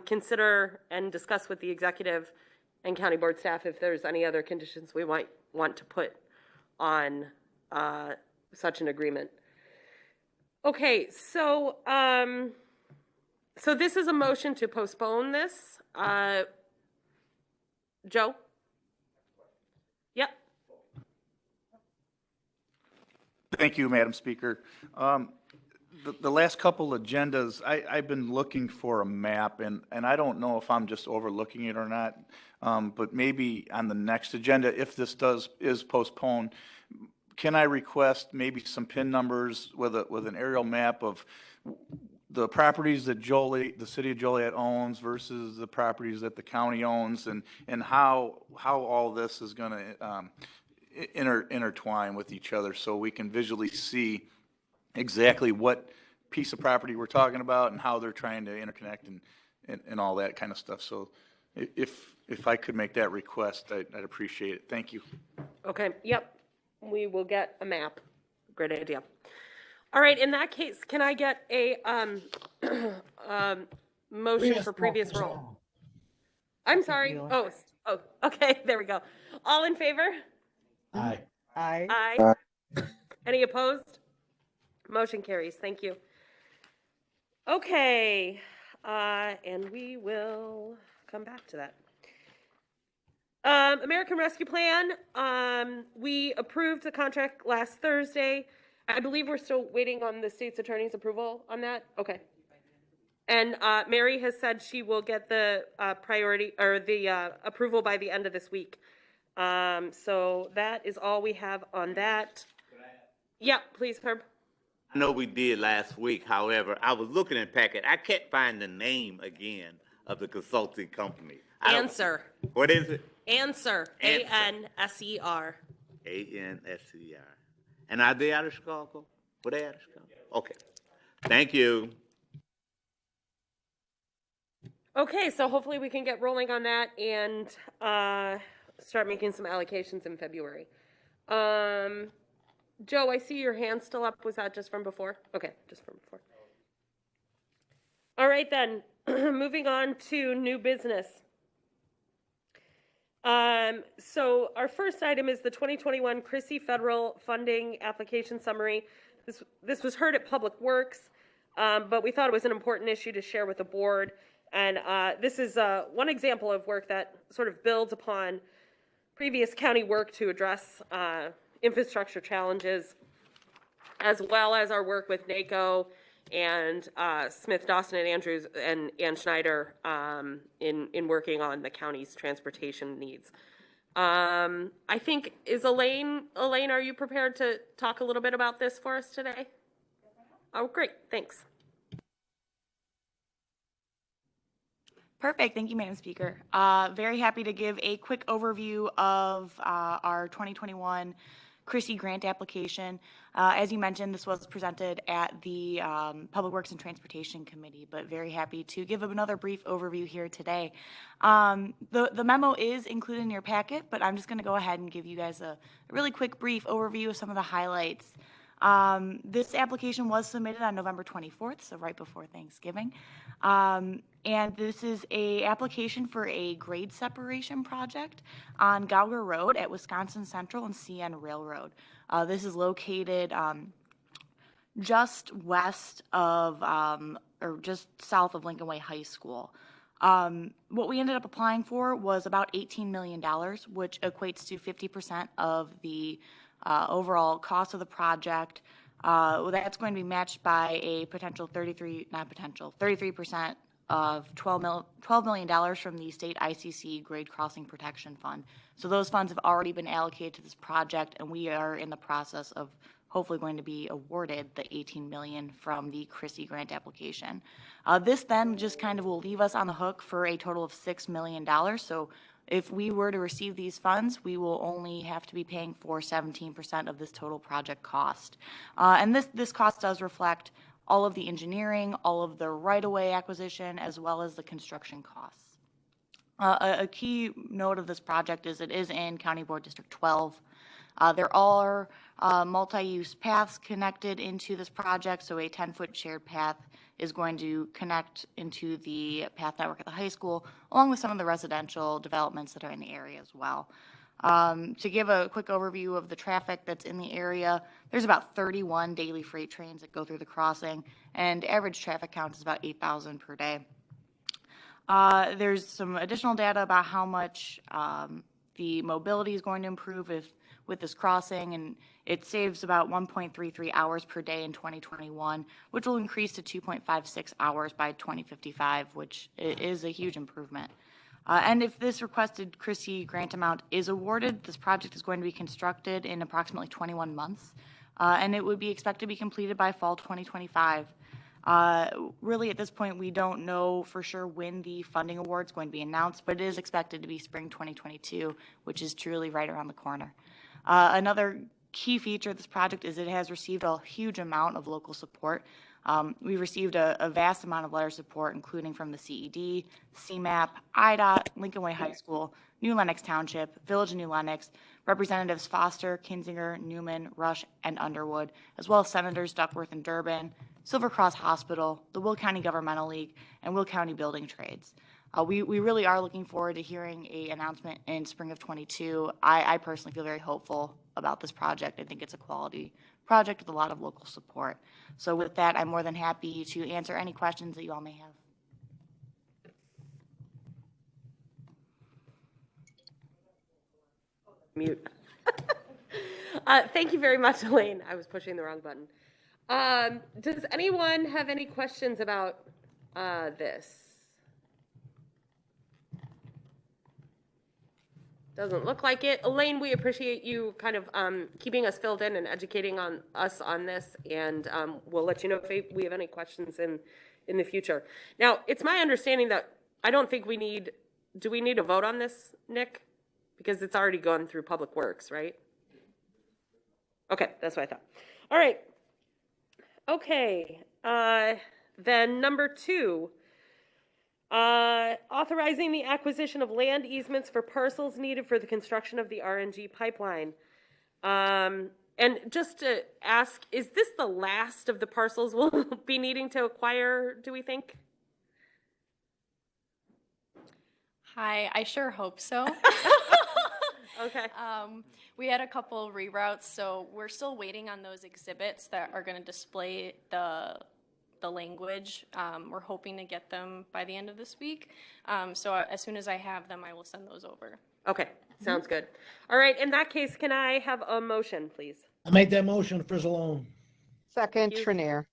consider and discuss with the executive and county board staff if there's any other conditions we might want to put on such an agreement. Okay, so so this is a motion to postpone this. Joe? Yep. Thank you, Madam Speaker. The last couple agendas, I've been looking for a map, and I don't know if I'm just overlooking it or not, but maybe on the next agenda, if this is postponed, can I request maybe some PIN numbers with an aerial map of the properties that the city of Joliet owns versus the properties that the county owns, and how all this is going to intertwine with each other, so we can visually see exactly what piece of property we're talking about and how they're trying to interconnect and all that kind of stuff. So if I could make that request, I'd appreciate it. Thank you. Okay, yep. We will get a map. Great idea. All right, in that case, can I get a motion for previous roll? I'm sorry. Oh, okay, there we go. All in favor? Aye. Aye. Any opposed? Motion carries. Thank you. Okay, and we will come back to that. American Rescue Plan, we approved the contract last Thursday. I believe we're still waiting on the state's attorney's approval on that. Okay. And Mary has said she will get the priority or the approval by the end of this week. So that is all we have on that. Yeah, please, Herb. I know we did last week. However, I was looking at packet. I can't find the name again of the consulting company. Answer. What is it? Answer. A-N-S-E-R. A-N-S-E-R. And are they out of Chicago? Were they out of Chicago? Okay. Thank you. Okay, so hopefully we can get rolling on that and start making some allocations in February. Joe, I see your hand still up. Was that just from before? Okay, just from before. All right then, moving on to new business. So our first item is the 2021 Chrissy Federal Funding Application Summary. This was heard at Public Works, but we thought it was an important issue to share with the board. And this is one example of work that sort of builds upon previous county work to address infrastructure challenges, as well as our work with NACO and Smith, Dawson, and Andrews, and Ann Schneider in working on the county's transportation needs. I think, is Elaine, are you prepared to talk a little bit about this for us today? Oh, great, thanks. Perfect. Thank you, Madam Speaker. Very happy to give a quick overview of our 2021 Chrissy grant application. As you mentioned, this was presented at the Public Works and Transportation Committee, but very happy to give another brief overview here today. The memo is included in your packet, but I'm just going to go ahead and give you guys a really quick brief overview of some of the highlights. This application was submitted on November 24th, so right before Thanksgiving. And this is a application for a grade separation project on Gauger Road at Wisconsin Central and CN Railroad. This is located just west of, or just south of Lincoln Way High School. What we ended up applying for was about $18 million, which equates to 50% of the overall cost of the project. That's going to be matched by a potential 33% of $12 million from the state ICC Grade Crossing Protection Fund. So those funds have already been allocated to this project, and we are in the process of hopefully going to be awarded the $18 million from the Chrissy grant application. This then just kind of will leave us on the hook for a total of $6 million. So if we were to receive these funds, we will only have to be paying for 17% of this total project cost. And this cost does reflect all of the engineering, all of the right-of-way acquisition, as well as the construction costs. A key note of this project is it is in County Board District 12. There are multi-use paths connected into this project, so a 10-foot shared path is going to connect into the path network at the high school, along with some of the residential developments that are in the area as well. To give a quick overview of the traffic that's in the area, there's about 31 daily freight trains that go through the crossing, and average traffic count is about 8,000 per day. There's some additional data about how much the mobility is going to improve with this crossing, and it saves about 1.33 hours per day in 2021, which will increase to 2.56 hours by 2055, which is a huge improvement. And if this requested Chrissy grant amount is awarded, this project is going to be constructed in approximately 21 months, and it would be expected to be completed by fall 2025. Really, at this point, we don't know for sure when the funding award is going to be announced, but it is expected to be spring 2022, which is truly right around the corner. Another key feature of this project is it has received a huge amount of local support. We received a vast amount of letter of support, including from the CED, CMAP, IDOT, Lincoln Way High School, New Lenox Township, Village of New Lenox, Representatives Foster, Kinzinger, Newman, Rush, and Underwood, as well as Senators Duckworth and Durbin, Silver Cross Hospital, the Will County Governmental League, and Will County Building Trades. We really are looking forward to hearing an announcement in spring of 22. I personally feel very hopeful about this project. I think it's a quality project with a lot of local support. So with that, I'm more than happy to answer any questions that you all may have. Mute. Thank you very much, Elaine. I was pushing the wrong button. Does anyone have any questions about this? Doesn't look like it. Elaine, we appreciate you kind of keeping us filled in and educating us on this, and we'll let you know if we have any questions in the future. Now, it's my understanding that I don't think do we need a vote on this, Nick? Because it's already gone through Public Works, right? Okay, that's what I thought. All right. Okay, then number 2. Authorizing the acquisition of land easements for parcels needed for the construction of the RNG pipeline. And just to ask, is this the last of the parcels we'll be needing to acquire, do we think? Hi, I sure hope so. Okay. We had a couple reroutes, so we're still waiting on those exhibits that are going to display the language. We're hoping to get them by the end of this week. So as soon as I have them, I will send those over. Okay, sounds good. All right, in that case, can I have a motion, please? I make that motion, Frizzalone. Second, You. Trinier.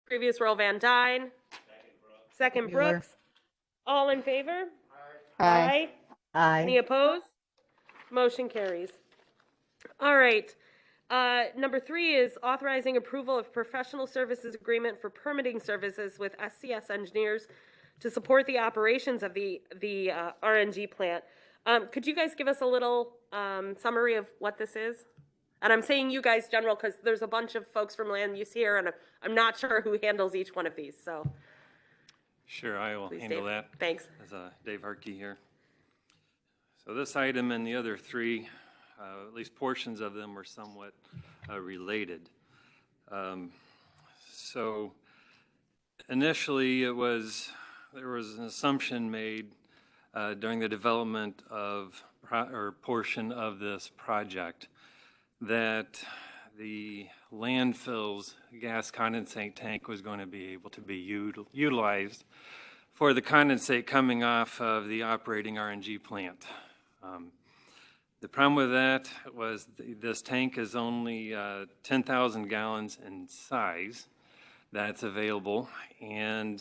Previous roll, Van Dyne. Second, Mueller. Brooks. All in favor? Aye. Any Aye. opposed? Motion carries. All right. Number 3 is authorizing approval of professional services agreement for permitting services with SCS Engineers to support the operations of the RNG plant. Could you guys give us a little summary of what this is? And I'm saying you guys general because there's a bunch of folks from land use here, and I'm not sure who handles each one of these. So, Sure, I will please, handle Dave. that. Thanks. As Dave Harkey here. So this item and the other 3, at least portions of them, were somewhat related. So initially, there was an assumption made during the development of or portion of this project that the landfill's gas condensate tank was going to be able to be utilized for the condensate coming off of the operating RNG plant. The problem with that was this tank is only 10,000 gallons in size that's available, and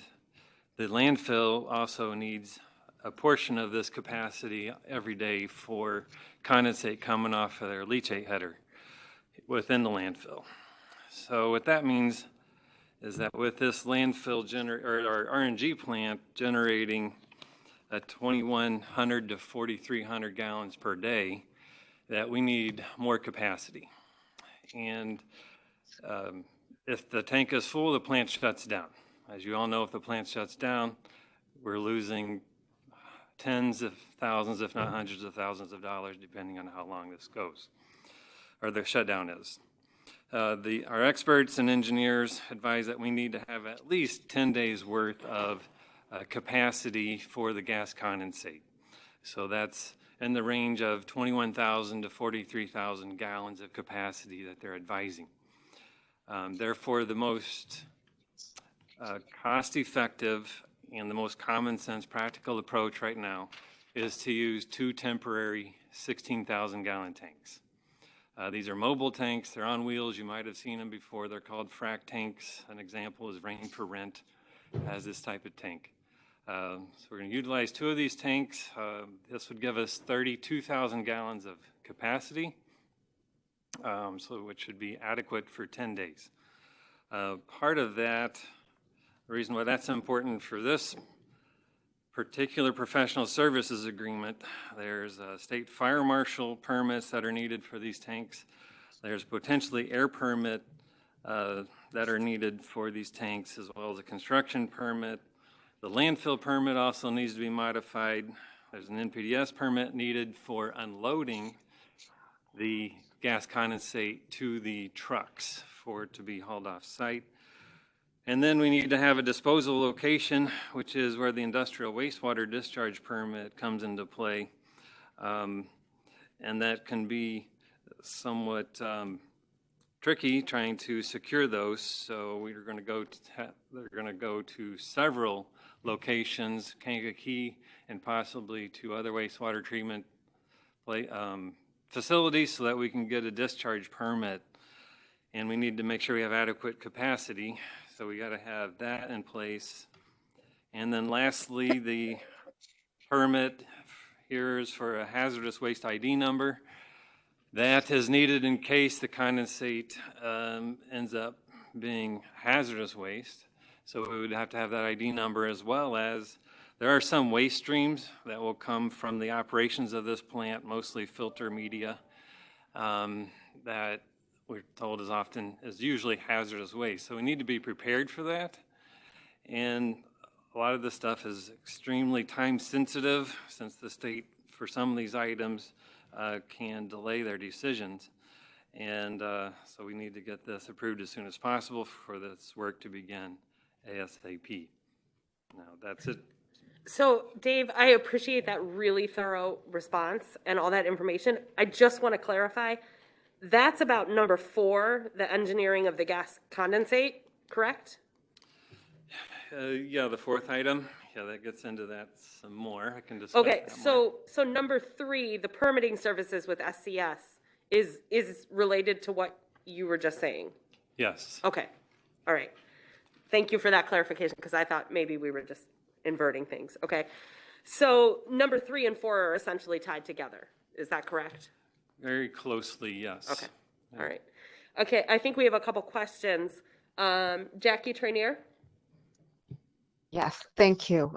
the landfill also needs a portion of this capacity every day for condensate coming off of their leachate header within the landfill. So what that means is that with this landfill or RNG plant generating 2,100 to 4,300 gallons per day, that we need more capacity. And if the tank is full, the plant shuts down. As you all know, if the plant shuts down, we're losing tens of thousands, if not hundreds of thousands of dollars, depending on how long this goes, or the shutdown is. Our experts and engineers advise that we need to have at least 10 days worth of capacity for the gas condensate. So that's in the range of 21,000 to 43,000 gallons of capacity that they're advising. Therefore, the most cost-effective and the most common sense practical approach right now is to use 2 temporary 16,000 gallon tanks. These are mobile tanks. They're on wheels. You might have seen them before. They're called frac tanks. An example is Rain for Rent has this type of tank. So we're going to utilize 2 of these tanks. This would give us 32,000 gallons of capacity, which should be adequate for 10 days. Part of that, the reason why that's important for this particular professional services agreement, there's state fire marshal permits that are needed for these tanks. There's potentially air permit that are needed for these tanks, as well as a construction permit. The landfill permit also needs to be modified. There's an NPDES permit needed for unloading the gas condensate to the trucks for it to be hauled off site. And then we need to have a disposal location, which is where the industrial wastewater discharge permit comes into play. And that can be somewhat tricky trying to secure those. So we're going to go they're going to go to several locations, Kankakee, and possibly to other wastewater treatment facilities so that we can get a discharge permit. And we need to make sure we have adequate capacity. So we got to have that in place. And then lastly, the permit here is for a hazardous waste ID number. That is needed in case the condensate ends up being hazardous waste. So we would have to have that ID number, as well as there are some waste streams that will come from the operations of this plant, mostly filter media, that we're told is usually hazardous waste. So we need to be prepared for that. And a lot of this stuff is extremely time sensitive, since the state, for some of these items, can delay their decisions. And so we need to get this approved as soon as possible for this work to begin ASAP. Now, that's it. So, Dave, I appreciate that really thorough response and all that information. I just want to clarify, that's about number 4, the engineering of the gas condensate, correct? Yeah, the fourth item, yeah, that gets into that some more. I can discuss Okay, that more. so number 3, the permitting services with SCS is related to what you were just saying? Yes. Okay, all right. Thank you for that clarification, because I thought maybe we were just inverting things. Okay, so number 3 and 4 are essentially tied together. Is that correct? Very closely, yes. Okay, all right. Okay, I think we have a couple questions. Jackie Trainier? Yes, thank you.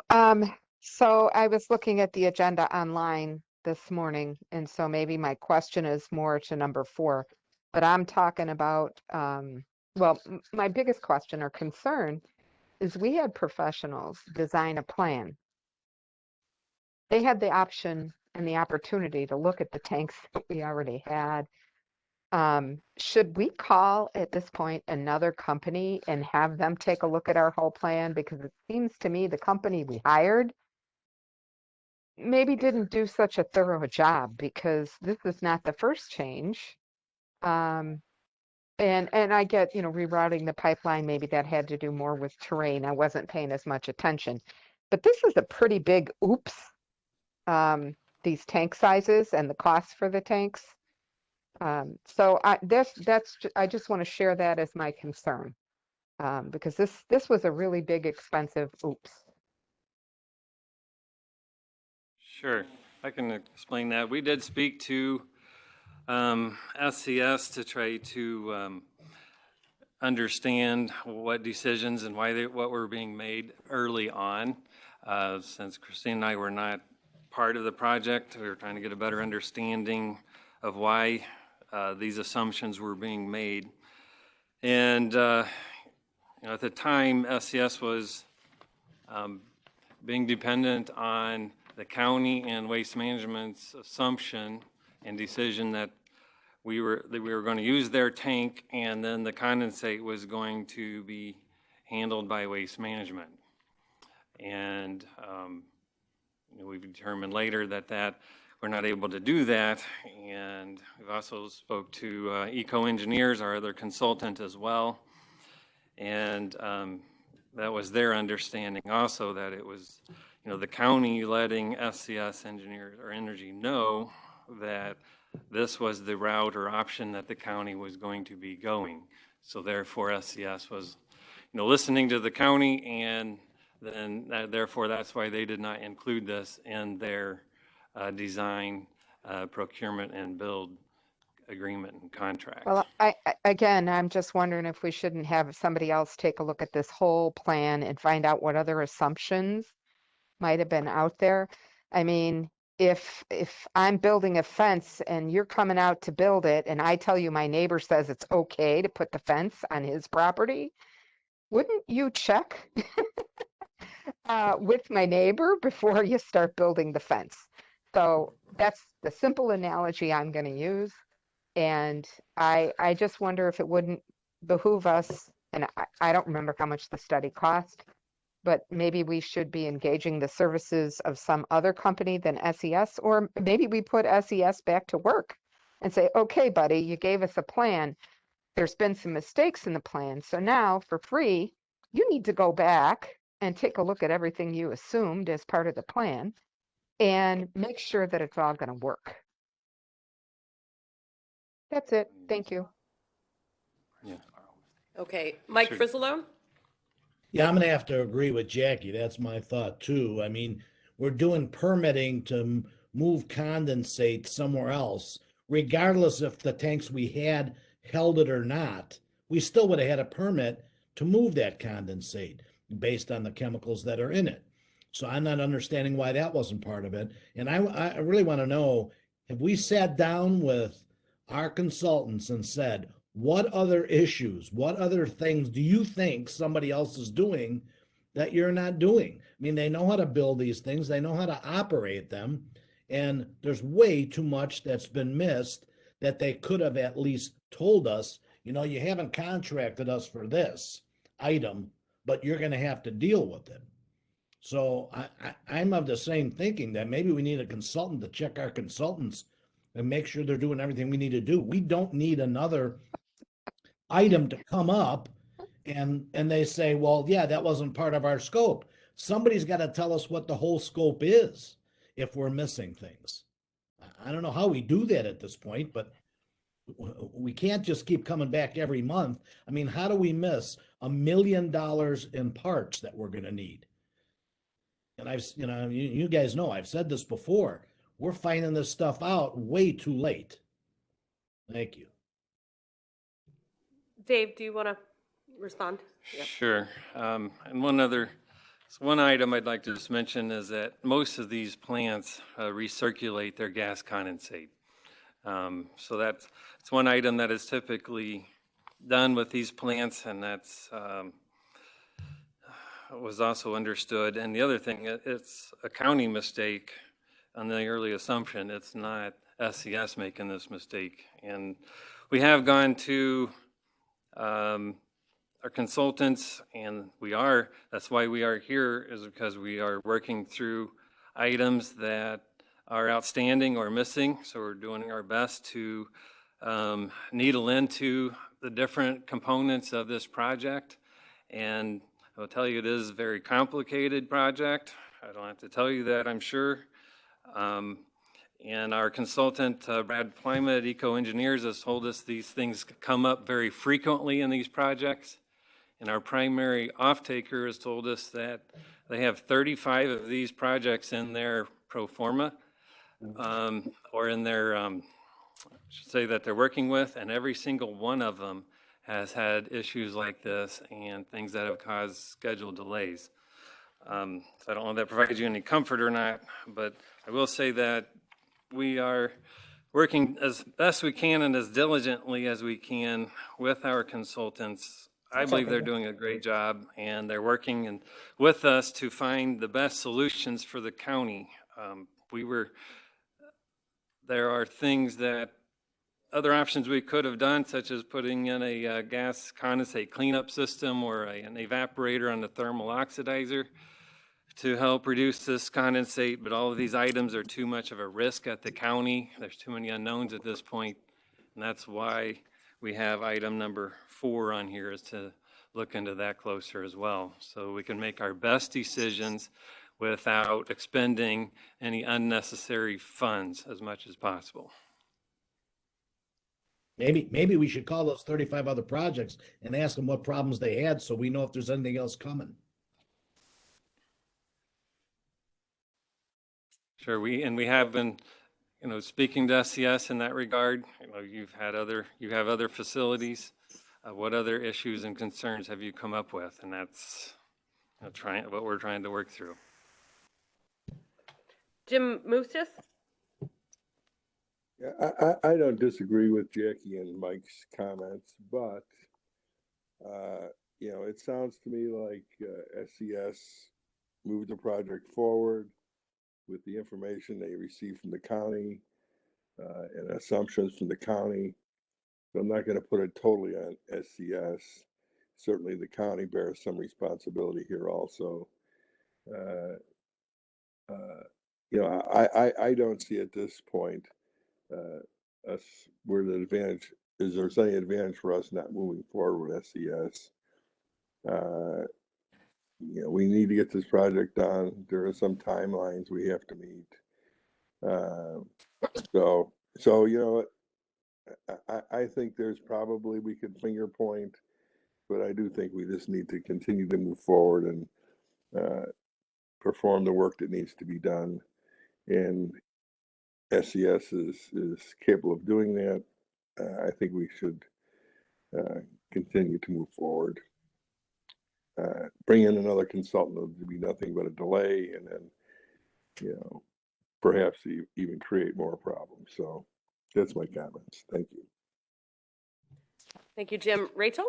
So I was looking at the agenda online this morning, and so maybe my question is more to number 4, but I'm talking about, my biggest question or concern is we had professionals design a plan. They had the option and the opportunity to look at the tanks that we already had. Should we call at this point another company and have them take a look at our whole plan? Because it seems to me the company we hired maybe didn't do such a thorough job, because this is not the first change. And I get, rerouting the pipeline, maybe that had to do more with terrain. I wasn't paying as much attention. But this is a pretty big oops, these tank sizes and the cost for the tanks. So I just want to share that as my concern, because this was a really big, expensive oops. Sure, I can explain that. We did speak to SCS to try to understand what decisions and what were being made early on. Since Christine and I were not part of the project, we were trying to get a better understanding of why these assumptions were being made. And at the time, SCS was being dependent on the county and Waste Management's assumption and decision that we were going to use their tank, and then the condensate was going to be handled by Waste Management. And we've determined later that we're not able to do that. And we've also spoke to Eco Engineers, our other consultant as well. And that was their understanding also, that it was, the county letting SCS engineers or energy know that this was the route or option that the county was going to be going. So therefore SCS was, listening to the county, and then therefore that's why they did not include this in their design, procurement, and build agreement and contract. Well, I'm just wondering if we shouldn't have somebody else take a look at this whole plan and find out what other assumptions might have been out there. I mean, if I'm building a fence and you're coming out to build it, and I tell you my neighbor says it's okay to put the fence on his property, wouldn't you check with my neighbor before you start building the fence? So that's the simple analogy I'm going to use. And I just wonder if it wouldn't behoove us, and I don't remember how much the study cost, but maybe we should be engaging the services of some other company than SES, or maybe we put SES back to work and say, okay, buddy, you gave us a plan. There's been some mistakes in the plan. So now for free, you need to go back and take a look at everything you assumed as part of the plan and make sure that it's all going to work. That's it. Thank you. Yeah. Okay, Mike Sure. Frizzalone? Yeah, I'm gonna have to agree with Jackie. That's my thought too. I mean, we're doing permitting to move condensate somewhere else, regardless if the tanks we had held it or not. We still would have had a permit to move that condensate based on the chemicals that are in it. So I'm not understanding why that wasn't part of it. And I really want to know, have we sat down with our consultants and said, what other issues, what other things do you think somebody else is doing that you're not doing? I mean, they know how to build these things, they know how to operate them, and there's way too much that's been missed that they could have at least told us, you haven't contracted us for this item, but you're going to have to deal with it. So I'm of the same thinking that maybe we need a consultant to check our consultants and make sure they're doing everything we need to do. We don't need another item to come up and they say, well, yeah, that wasn't part of our scope. Somebody's got to tell us what the whole scope is if we're missing things. I don't know how we do that at this point, but we can't just keep coming back every month. I mean, how do we miss $1 million in parts that we're going to need? And you guys know, I've said this before, we're finding this stuff out way too late. Thank you. Dave, do you want to respond? Yep. Sure. And one item I'd like to just mention is that most of these plants recirculate their gas condensate. So that's one item that is typically done with these plants, and that's was also understood. And the other thing, it's a county mistake on the early assumption. It's not SCS making this mistake. And we have gone to our consultants, and that's why we are here, is because we are working through items that are outstanding or missing. So we're doing our best to needle into the different components of this project. And I will tell you, it is a very complicated project. I don't have to tell you that, I'm sure. And our consultant, Brad Plima at Eco Engineers, has told us these things come up very frequently in these projects. And our primary off-taker has told us that they have 35 of these projects in their pro forma, or in their, I should say, that they're working with, and every single one of them has had issues like this and things that have caused schedule delays. So I don't know if that provides you any comfort or not, but I will say that we are working as best we can and as diligently as we can with our consultants. I believe they're doing a great job, and they're working with us to find the best solutions for the county. There are things that other options we could have done, such as putting in a gas condensate cleanup system or an evaporator on the thermal oxidizer to help reduce this condensate, but all of these items are too much of a risk at the county. There's too many unknowns at this point, and that's why we have item number 4 on here, is to look into that closer as well, so we can make our best decisions without expending any unnecessary funds as much as possible. Maybe we should call those 35 other projects and ask them what problems they had, so we know if there's anything else coming. Sure, we have been, speaking to SCS in that regard. You have other facilities. What other issues and concerns have you come up with? And that's what we're trying to work through. Jim Moustis? Yeah, I don't disagree with Jackie and Mike's comments, but it sounds to me like SCS moved the project forward with the information they received from the county and assumptions from the county. So I'm not going to put it totally on SCS. Certainly the county bears some responsibility here also. I don't see at this point us where the advantage is. There's any advantage for us not moving forward with SCS. We need to get this project done. There are some timelines we have to meet. I think there's probably, we could finger point, but I do think we just need to continue to move forward and perform the work that needs to be done. And SCS is capable of doing that. I think we should continue to move forward. Bring in another consultant would be nothing but a delay, and then, perhaps even create more problems. So that's my comments. Thank you. Thank you, Jim. Rachel?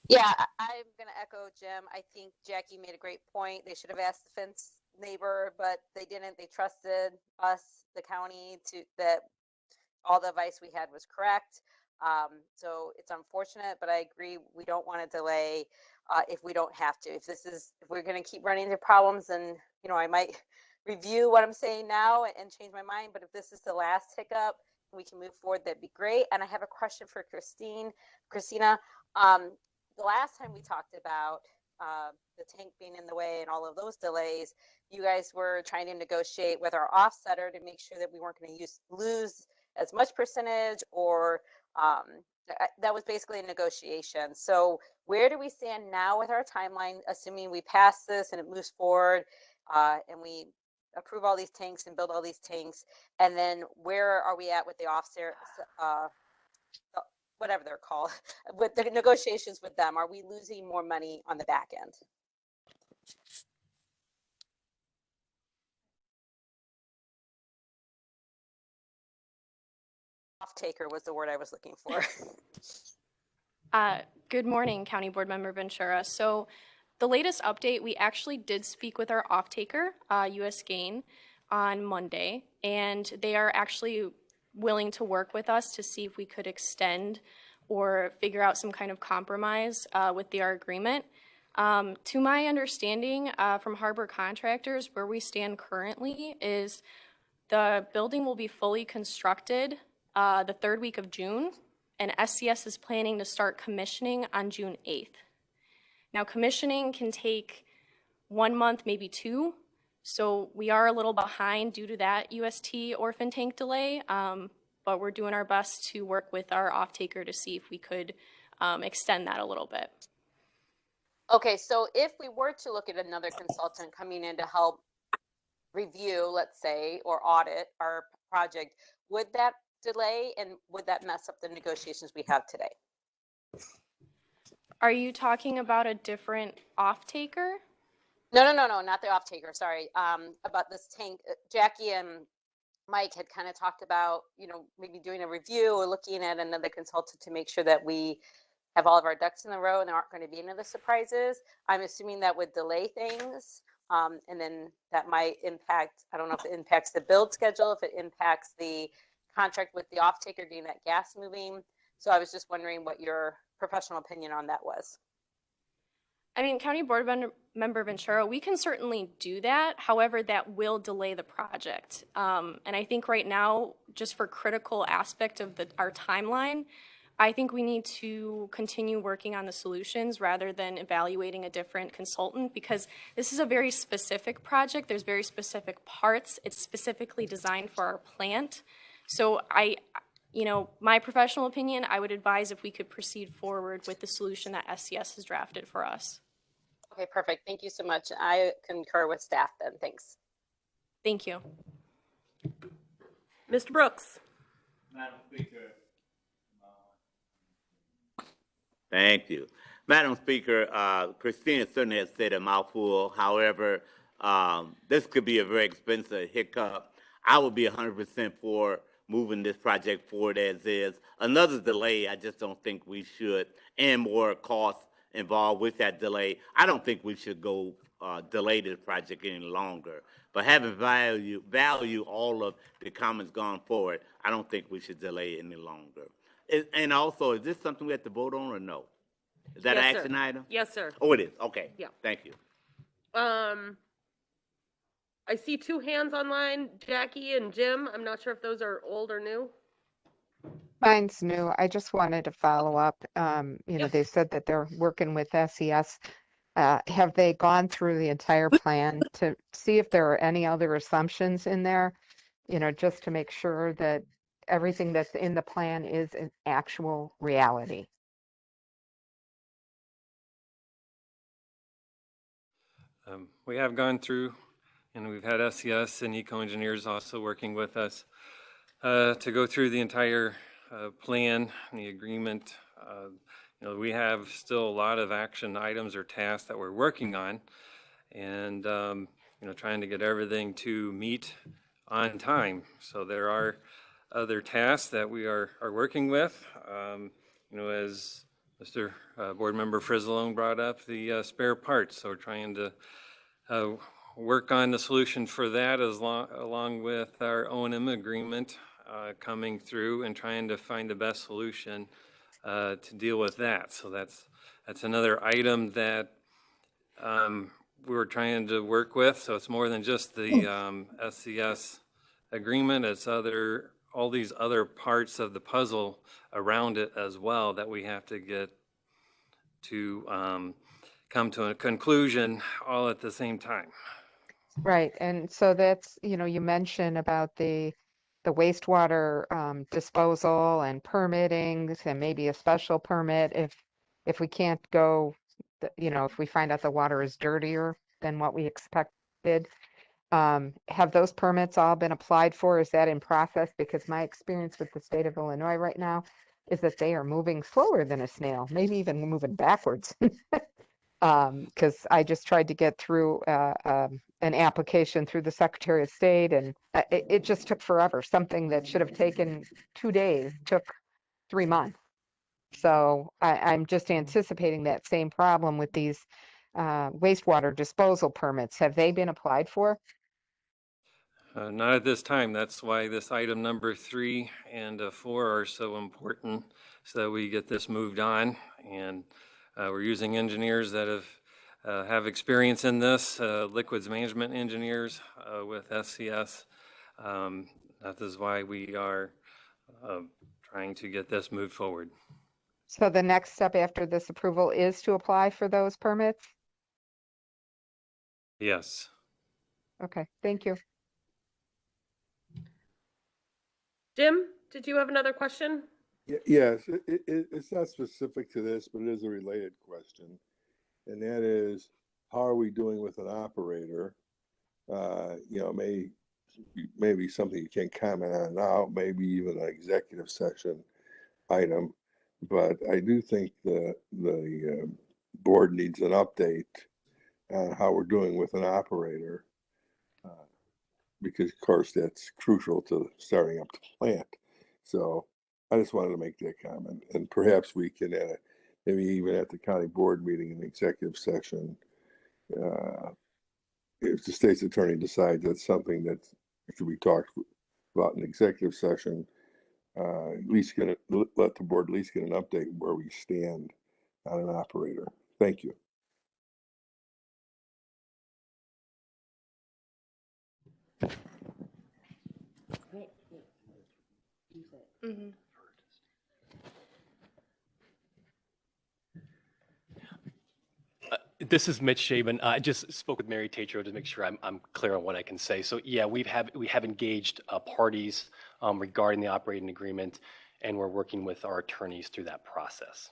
Yeah, I'm going to echo Jim. I think Jackie made a great point. They should have asked the fence neighbor, but they didn't. They trusted us, the county, that all the advice we had was correct. So it's unfortunate, but I agree. We don't want to delay if we don't have to. If we're going to keep running into problems, then, I might review what I'm saying now and change my mind. But if this is the last hiccup, we can move forward, that'd be great. And I have a question for Christina. The last time we talked about the tank being in the way and all of those delays, you guys were trying to negotiate with our offsetter to make sure that we weren't going to lose as much percentage, or that was basically a negotiation. So where do we stand now with our timeline, assuming we pass this and it moves forward, and we approve all these tanks and build all these tanks? And then where are we at with the offset, whatever they're called, with the negotiations with them? Are we losing more money on the back end? Off-taker was the word I was looking for. Good morning, County Board Member Ventura. So the latest update, we actually did speak with our off-taker, US Gain, on Monday, and they are actually willing to work with us to see if we could extend or figure out some kind of compromise with our agreement. To my understanding from Harbor Contractors, where we stand currently is the building will be fully constructed the third week of June, and SCS is planning to start commissioning on June 8th. Now, commissioning can take 1 month, maybe 2, so we are a little behind due to that UST orphan tank delay, but we're doing our best to work with our off-taker to see if we could extend that a little bit. Okay, so if we were to look at another consultant coming in to help review, let's say, or audit our project, would that delay and would that mess up the negotiations we have today? Are you talking about a different off-taker? No, not the off-taker, sorry. About this tank, Jackie and Mike had kind of talked about, maybe doing a review or looking at another consultant to make sure that we have all of our ducks in a row and there aren't going to be any other surprises. I'm assuming that would delay things, and then that might impact, I don't know if it impacts the build schedule, if it impacts the contract with the off-taker getting that gas moving. So I was just wondering what your professional opinion on that was. I mean, County Board Member Ventura, we can certainly do that. However, that will delay the project. And I think right now, just for critical aspect of our timeline, I think we need to continue working on the solutions rather than evaluating a different consultant, because this is a very specific project. There's very specific parts. It's specifically designed for our plant. So my professional opinion, I would advise if we could proceed forward with the solution that SCS has drafted for us. Okay, perfect. Thank you so much. I concur with staff then. Thanks. Thank you. Mr. Brooks. Madam Speaker. Thank you. Madam Speaker, Christina certainly has said a mouthful. However, this could be a very expensive hiccup. I would be 100% for moving this project forward as is. Another delay, I just don't think we should, and more costs involved with that delay. I don't think we should go delay this project any longer. But having value all of the comments gone forward, I don't think we should delay any longer. And also, is this something we have to vote on or no? Is that an action item? Yes, sir. Oh, it is. Okay. Yeah. Thank you. I see 2 hands online, Jackie and Jim. I'm not sure if those are old or new. Mine's new. I just wanted to follow up. They said that they're working with SES. Have they gone through the entire plan to see if there are any other assumptions in there? Just to make sure that everything that's in the plan is an actual reality. We have gone through, and we've had SES and Eco Engineers also working with us to go through the entire plan and the agreement. We have still a lot of action items or tasks that we're working on, and trying to get everything to meet on time. So there are other tasks that we are working with. As Mr. Board Member Frizzlone brought up, the spare parts. So we're trying to work on the solution for that along with our O&M agreement coming through and trying to find the best solution to deal with that. So that's That's another item that we were trying to work with. So it's more than just the SCS agreement. It's all these other parts of the puzzle around it as well that we have to get to come to a conclusion all at the same time. Right, and so that's, you mentioned about the wastewater disposal and permitting and maybe a special permit if we can't go, if we find out the water is dirtier than what we expected. Have those permits all been applied for? Is that in process? Because my experience with the state of Illinois right now is that they are moving slower than a snail, maybe even moving backwards. Because I just tried to get through an application through the Secretary of State, and it just took forever. Something that should have taken 2 days took 3 months. So I'm just anticipating that same problem with these wastewater disposal permits. Have they been applied for? Not at this time. That's why this item number 3 and 4 are so important, so that we get this moved on. And we're using engineers that have experience in this, liquids management engineers with SCS. That is why we are trying to get this moved forward. So the next step after this approval is to apply for those permits? Yes. Okay, thank you. Jim, did you have another question? Yes, it's not specific to this, but it is a related question. And that is, how are we doing with an operator? Maybe something you can't comment on now, maybe even an executive session item. But I do think the board needs an update on how we're doing with an operator. Because of course that's crucial to starting up the plant. So I just wanted to make that comment, and perhaps we can, maybe even at the county board meeting in executive session, if the state's attorney decides that's something that should be talked about in executive session, at least let the board at least get an update where we stand on an operator. Thank you. Mm-hmm. This is Mitch Shaban. I just spoke with Mary Tatro to make sure I'm clear on what I can say. So yeah, we have engaged parties regarding the operating agreement, and we're working with our attorneys through that process.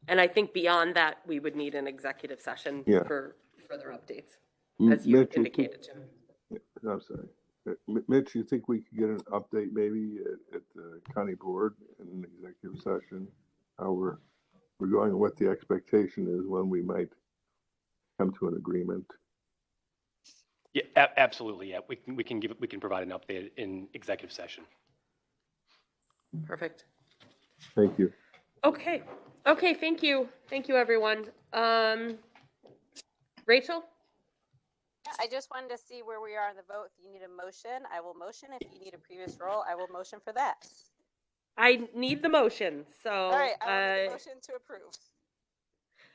And I think beyond that, we would need an executive session for further updates, as you Mitch, indicated, Jim. I'm sorry. Mitch, you think we could get an update maybe at the county board in an executive session? How we're going and what the expectation is when we might come to an agreement? Yeah, absolutely. Yeah, we can provide an update in executive session. Perfect. Thank you. Okay, thank you. Thank you, everyone. Rachel? I just wanted to see where we are on the vote. If you need a motion, I will motion. If you need a previous roll, I will motion for that. I need the motion, so. All right, I will motion to approve.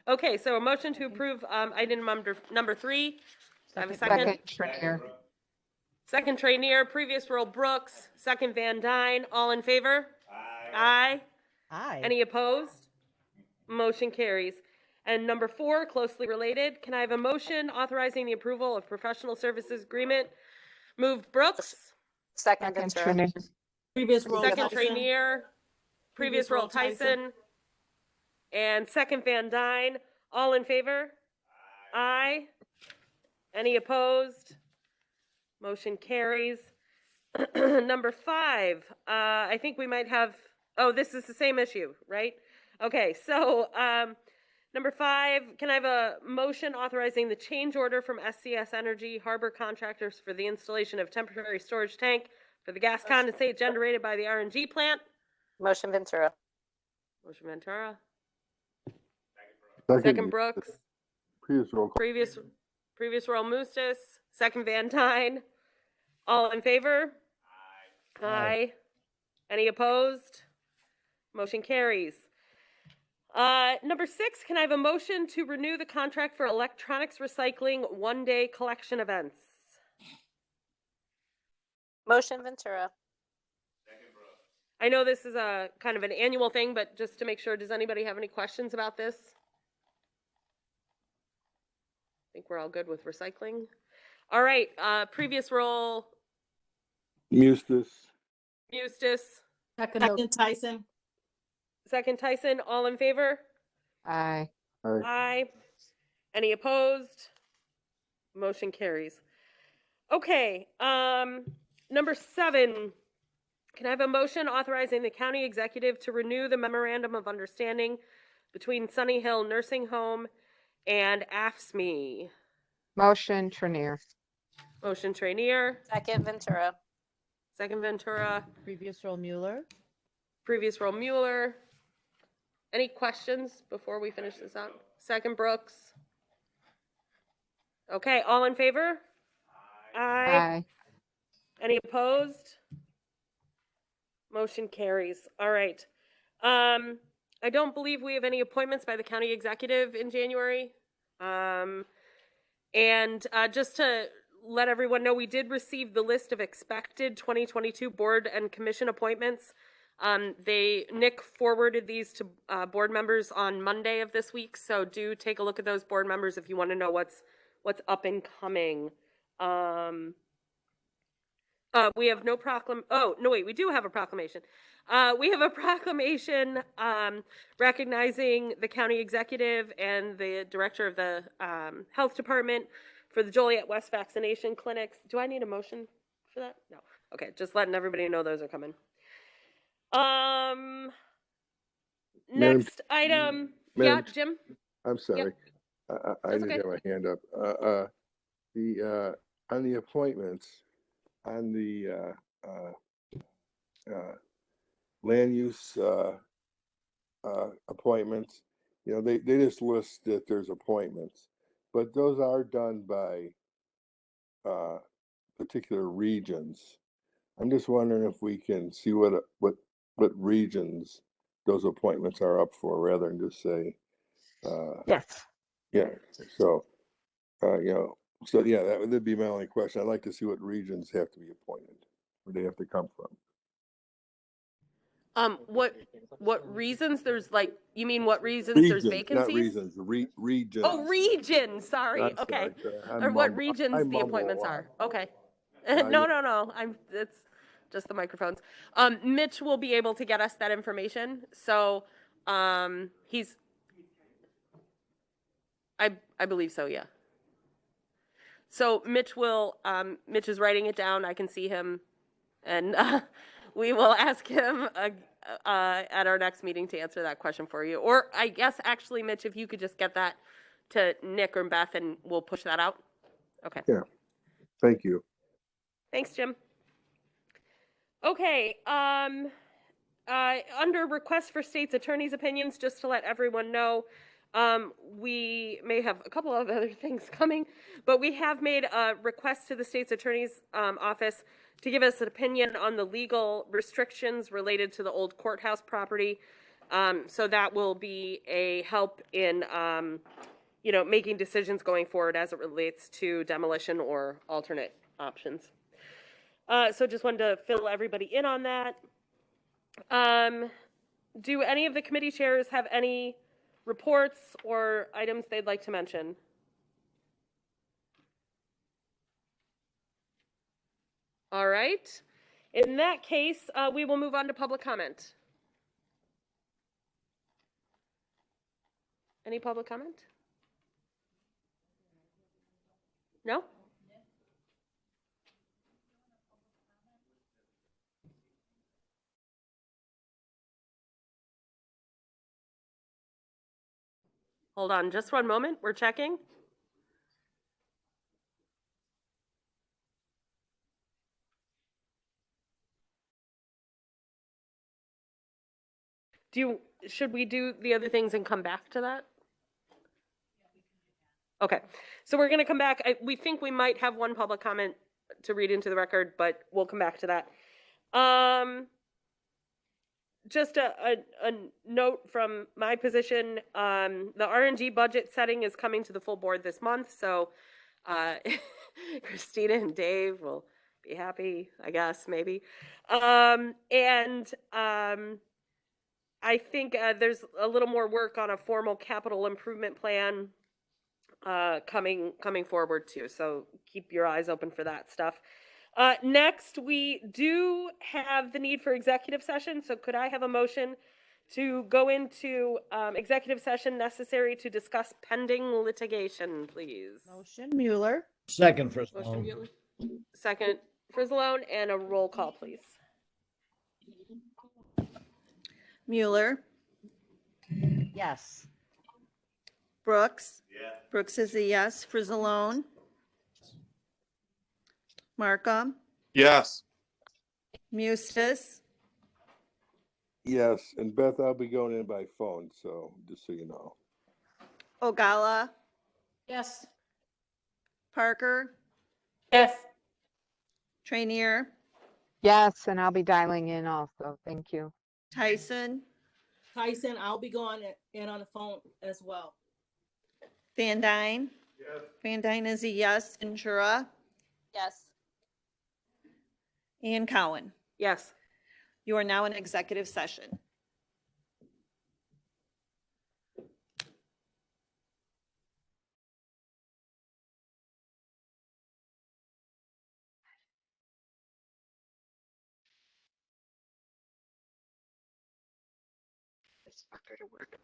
Okay, so a motion to approve item number 3. I have a second. Trainer. Second, Trainier. Previous roll, Brooks. Second, Van Dyne. All in favor? Aye. Aye. Any opposed? Motion carries. And number 4, closely related. Can I have a motion authorizing the approval of professional services agreement? Moved Brooks. Second, Ventura. Previous roll. Second, Tyson. Trainier. Previous roll, Tyson. And second, Van Dyne. All in favor? Aye. Any opposed? Motion carries. Number 5, I think we might have, this is the same issue, right? Okay, so number 5, can I have a motion authorizing the change order from SCS Energy Harbor Contractors for the installation of temporary storage tank for the gas condensate generated by the RNG plant? Motion Ventura. Motion Ventura. Second, Second Brooks. Previous roll call. Previous roll Mustis. Second Van Dyne. All in favor? Aye. Any opposed? Motion carries. Number 6, can I have a motion to renew the contract for electronics recycling one-day collection events? Motion Ventura. I know this is a kind of an annual thing, but just to make sure, does anybody have any questions about this? I think we're all good with recycling. All right, previous roll, Mustis. Eustace. Second Tyson. Second Tyson, all in favor? Aye. Aye. Aye. Any opposed? Motion carries. Okay, number 7, can I have a motion authorizing the county executive to renew the memorandum of understanding between Sunny Hill Nursing Home and AFSME? Motion Trinier. Motion Trainier, Second Ventura. second Ventura, Previous roll Mueller. previous roll Mueller. Any questions before we finish this out? Second Brooks. Okay, all in favor? Aye. Aye. Any opposed? Motion carries. All right. I don't believe we have any appointments by the county executive in January. And just to let everyone know, we did receive the list of expected 2022 board and commission appointments. Nick forwarded these to board members on Monday of this week, so do take a look at those board members if you want to know what's up and coming. We have no we do have a proclamation. We have a proclamation recognizing the county executive and the director of the health department for the Joliet West vaccination clinics. Do I need a motion for that? No. Okay, just letting everybody know those are coming. Next item. Madam Yeah, Jim? I'm sorry. I That's didn't okay. have my hand up. On the appointments, on the land use appointments, you know, they just list that there's appointments, but those are done by particular regions. I'm just wondering if we can see what regions those appointments are up for, rather than just say, Yes. yeah. So, that would be my only question. I'd like to see what regions have to be appointed, where they have to come from. What reasons there's you mean what reasons there's vacancies? Not reasons, regions. Oh, region, sorry. I'm Okay. sorry, Or what regions I the mumble a appointments lot. are. Okay. yeah. No. It's just the microphones. Mitch will be able to get us that information. So, I believe so, yeah. So Mitch is writing it down. I can see him, and we will ask him at our next meeting to answer that question for you. Or I guess actually, Mitch, if you could just get that to Nick or Beth, and we'll push that out. Okay. Yeah. Thank you. Thanks, Jim. Okay. Under request for state's attorney's opinions, just to let everyone know, we may have a couple of other things coming, but we have made a request to the state's attorney's office to give us an opinion on the legal restrictions related to the old courthouse property. So that will be a help in, making decisions going forward as it relates to demolition or alternate options. So just wanted to fill everybody in on that. Do any of the committee chairs have any reports or items they'd like to mention? All right. In that case, we will move on to public comment. Any public comment? No? Hold on just one moment. We're checking. Should we do the other things and come back to that? Okay, so we're going to come back. We think we might have one public comment to read into the record, but we'll come back to that. just a note from my position, the RNG budget setting is coming to the full board this month, so Christina and Dave will be happy, I guess, maybe. I think there's a little more work on a formal capital improvement plan coming forward too. So keep your eyes open for that stuff. Next, we do have the need for executive session. So could I have a motion to go into executive session necessary to discuss pending litigation, please? Motion Mueller. Second for Motion Sloan. Mueller. Second Frizzalone, and a roll call, please. Mueller, Yes. Brooks. Brooks is a yes. Frizzalone. Markham, Yes. Mustis, Yes, and Beth, I'll be going in by phone, so just so you know. Ogala, Yes. Parker, Yes. Trainier, Yes, and I'll be dialing in also. Thank you. Tyson, Tyson, I'll be going in on the phone as well. Van Dyne. Van Dyne is a yes. Ventura Yes. and Cowan. Yes. You are now in executive session. This fucker to work.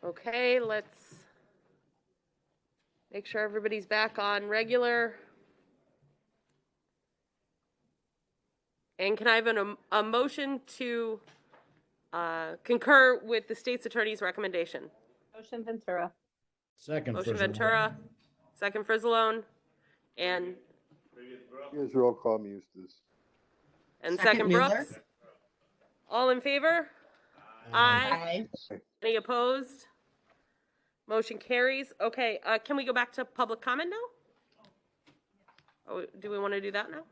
Okay, let's make sure everybody's back on regular. And can I have a motion to concur with the state's attorney's recommendation? Motion Ventura. Second. Motion Frizzle. Ventura, second Frizzalone, and Yes, roll call, Mustis. second Second Mueller. Brooks. All in favor? Aye. Any opposed? Motion carries. Okay, can we go back to public comment now? Oh, do we want to do that now?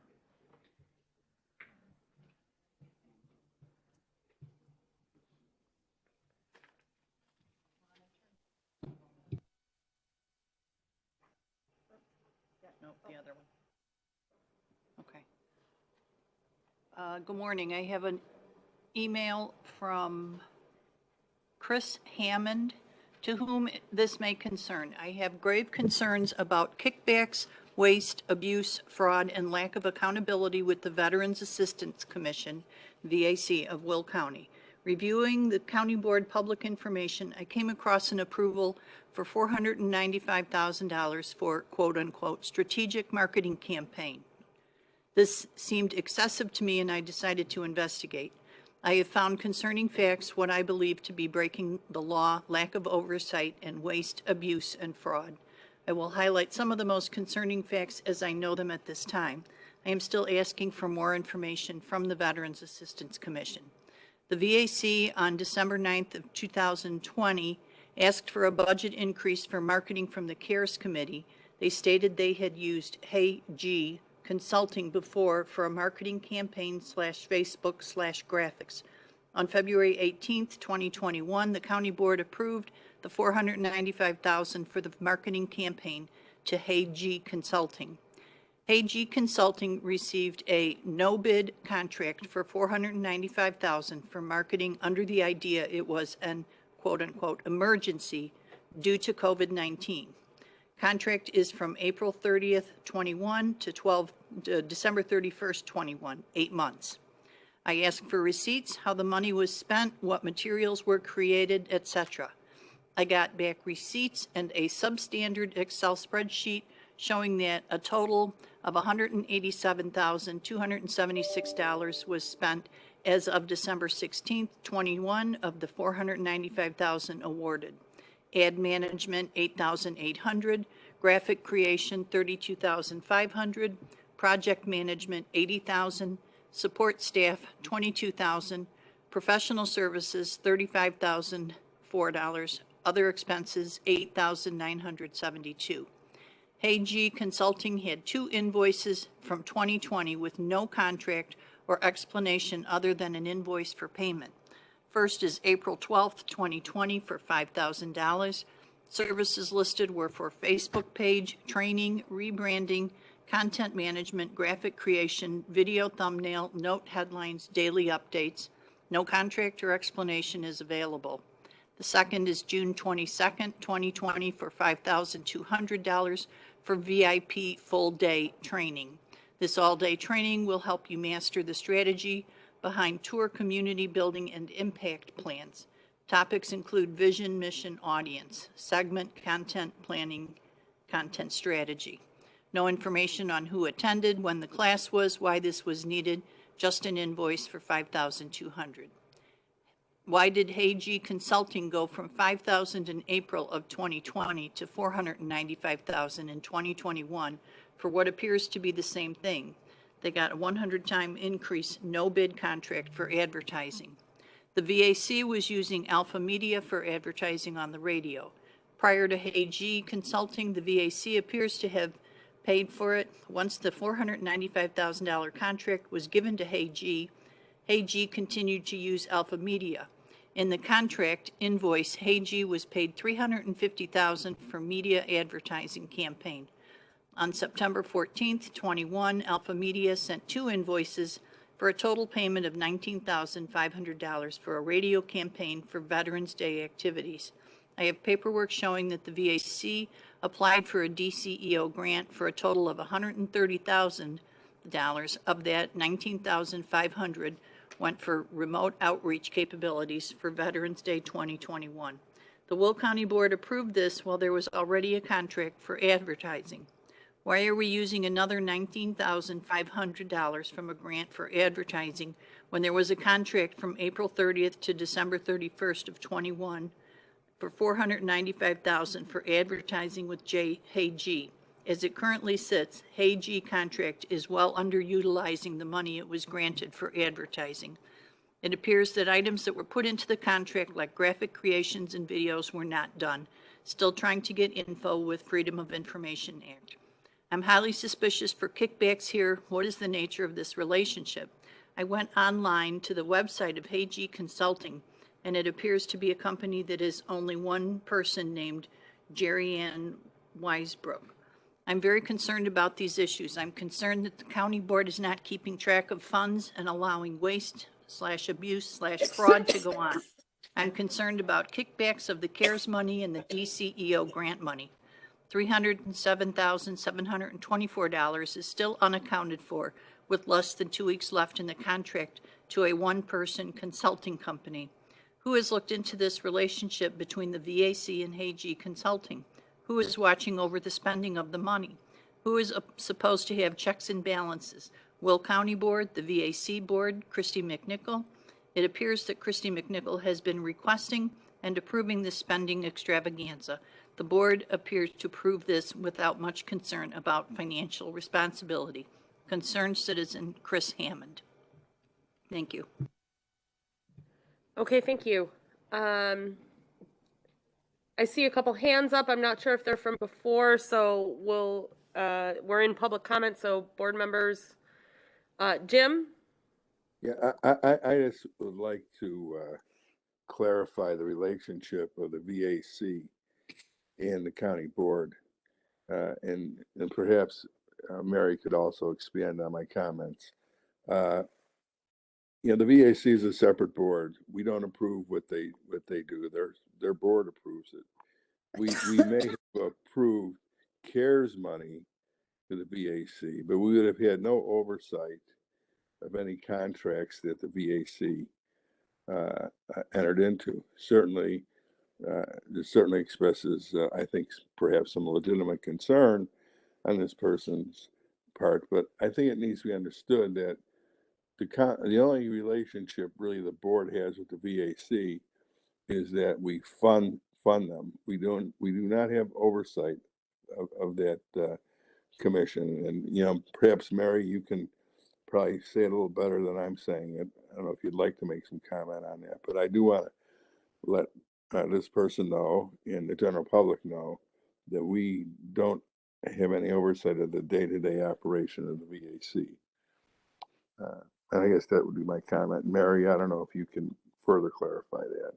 Nope, the other one. Okay. Good morning. I have an email from Chris Hammond, to whom this may concern. I have grave concerns about kickbacks, waste, abuse, fraud, and lack of accountability with the Veterans Assistance Commission, VAC, of Will County. Reviewing the County Board Public Information, I came across an approval for $495,000 for quote-unquote strategic marketing campaign. This seemed excessive to me and I decided to investigate. I have found concerning facts what I believe to be breaking the law, lack of oversight, and waste, abuse, and fraud. I will highlight some of the most concerning facts as I know them at this time. I am still asking for more information from the Veterans Assistance Commission. The VAC on December 9th of 2020 asked for a budget increase for marketing from the CARES Committee. They stated they had used HeyG Consulting before for a marketing campaign /Facebook/graphics. On February 18th, 2021, the County Board approved the $495,000 for the marketing campaign to HeyG Consulting. HeyG Consulting received a no-bid contract for $495,000 for marketing under the idea it was an quote-unquote emergency due to COVID-19. Contract is from April 30th, 21 to December 31st, 21, 8 months. I asked for receipts, how the money was spent, what materials were created, etc. I got back receipts and a substandard Excel spreadsheet showing that a total of $187,276 was spent as of December 16th, 21 of the $495,000 awarded. Ad management, $8,800, graphic creation, $32,500, project management, $80,000, support staff, $22,000, professional services, $35,004, other expenses, $8,972. HeyG Consulting had 2 invoices from 2020 with no contract or explanation other than an invoice for payment. First is April 12th, 2020 for $5,000. Services listed were for Facebook page, training, rebranding, content management, graphic creation, video thumbnail, note headlines, daily updates. No contract or explanation is available. The second is June 22nd, 2020 for $5,200 for VIP full day training. This all-day training will help you master the strategy behind tour community building and impact plans. Topics include vision, mission, audience, segment, content planning, content strategy. No information on who attended, when the class was, why this was needed, just an invoice for $5,200. Why did HeyG Consulting go from $5,000 in April of 2020 to $495,000 in 2021 for what appears to be the same thing? They got a 100-time increase, no bid contract for advertising. The VAC was using Alpha Media for advertising on the radio. Prior to HeyG Consulting, the VAC appears to have paid for it. Once the $495,000 contract was given to HeyG, HeyG continued to use Alpha Media. In the contract invoice, HeyG was paid $350,000 for media advertising campaign. On September 14th, 21, Alpha Media sent 2 invoices for a total payment of $19,500 for a radio campaign for Veterans Day activities. I have paperwork showing that the VAC applied for a DCEO grant for a total of $130,000. Of that, $19,500 went for remote outreach capabilities for Veterans Day 2021. The Will County Board approved this while there was already a contract for advertising. Why are we using another $19,500 from a grant for advertising when there was a contract from April 30th to December 31st of 21 for $495,000 for advertising with Hey-G? As it currently sits, Hey-G contract is well underutilizing the money it was granted for advertising. It appears that items that were put into the contract, like graphic creations and videos, were not done. Still trying to get info with Freedom of Information Act. I'm highly suspicious for kickbacks here. What is the nature of this relationship? I went online to the website of Hey-G Consulting, and it appears to be a company that is only one person named Jerry Ann Weisbrook. I'm very concerned about these issues. I'm concerned that the county board is not keeping track of funds and allowing waste/abuse/fraud to go on. I'm concerned about kickbacks of the CARES money and the DCEO grant money. $307,724 is still unaccounted for, with less than 2 weeks left in the contract to a one-person consulting company. Who has looked into this relationship between the VAC and Hey-G Consulting? Who is watching over the spending of the money? Who is supposed to have checks and balances? Will County Board, the VAC Board, Christy McNichol? It appears that Christy McNichol has been requesting and approving this spending extravaganza. The board appears to approve this without much concern about financial responsibility. Concerned citizen Chris Hammond. Thank you. Okay, thank you. I see a couple hands up. I'm not sure if they're from before, so we're in public comment, so board members. Jim? Yeah, I just would like to clarify the relationship of the VAC and the county board. And perhaps Mary could also expand on my comments. The VAC is a separate board. We don't approve what they do. Their board approves it. We may have approved CARES money to the VAC, but we would have had no oversight of any contracts that the VAC entered into. Certainly, this certainly expresses, I think, perhaps some legitimate concern on this person's part, but I think it needs to be understood that the only relationship really the board has with the VAC is that we fund them. We do not have oversight of that commission. And perhaps Mary, you can probably say it a little better than I'm saying it. I don't know if you'd like to make some comment on that, but I do want to let this person know and the general public know that we don't have any oversight of the day-to-day operation of the VAC. And I guess that would be my comment. Mary, I don't know if you can further clarify that.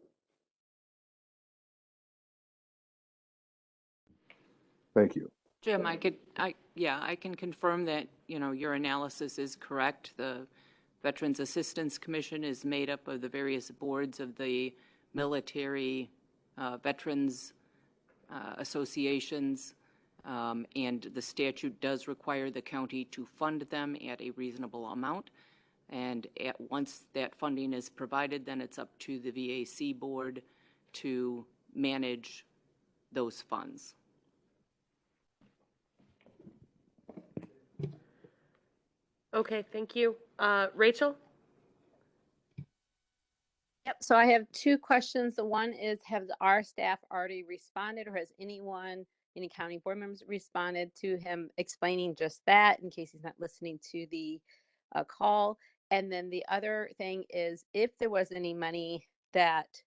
Thank you. Jim, I can confirm that, your analysis is correct. The Veterans Assistance Commission is made up of the various boards of the military veterans associations, and the statute does require the county to fund them at a reasonable amount. And once that funding is provided, then it's up to the VAC board to manage those funds. Okay, thank you. Rachel? Yep, so I have two questions. The one is, have our staff already responded, or has any county board members responded to him explaining just that, in case he's not listening to the call? And then the other thing is, if there was any money that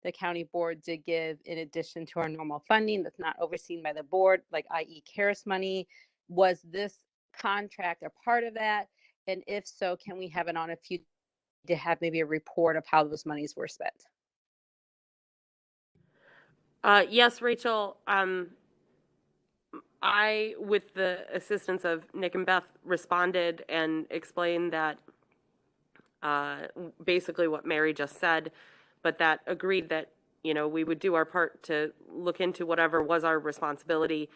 the county board did give in addition to our normal funding that's not overseen by the board, like i.e. CARES money, was this contract a part of that? And if so, can we have it on a few to have maybe a report of how those monies were spent? Yes, Rachel. I, with the assistance of Nick and Beth, responded and explained that basically what Mary just said, but that agreed that, we would do our part to look into whatever was our responsibility,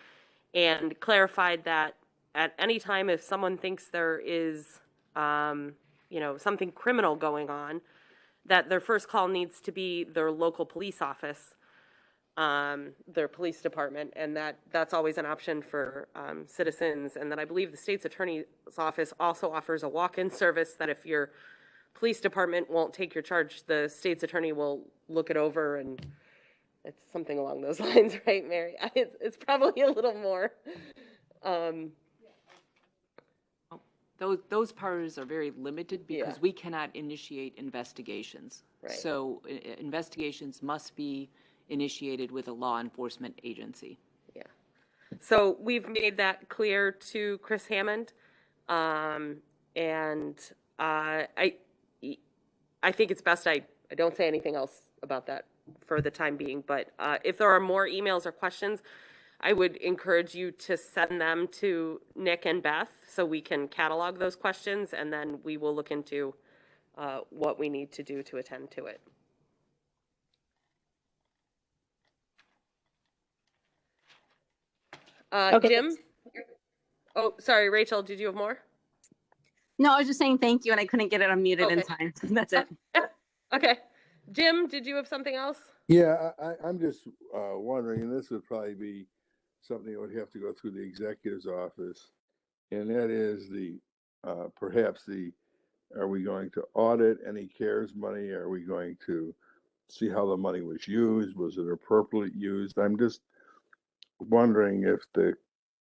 and clarified that at any time if someone thinks there is, something criminal going on, that their first call needs to be their local police office. their police department, and that's always an option for citizens. And then I believe the state's attorney's office also offers a walk-in service that if your police department won't take your charge, the state's attorney will look it over, and it's something along those lines, right, Mary? It's probably a little more. Those powers are very limited because Yeah. we cannot initiate investigations. Right. So investigations must be initiated with a law enforcement agency. Yeah. So we've made that clear to Chris Hammond. And I think it's best I don't say anything else about that for the time being. But if there are more emails or questions, I would encourage you to send them to Nick and Beth so we can catalog those questions, and then we will look into what we need to do to attend to it. Okay. Jim? Oh, sorry, Rachel, did you have more? No, I was just saying thank you, and I couldn't get it unmuted in Okay. time. That's it. Okay. Jim, did you have something else? Yeah, I'm just wondering, and this would probably be something that would have to go through the executive's office, and that is are we going to audit any CARES money? Are we going to see how the money was used? Was it appropriately used? I'm just wondering if the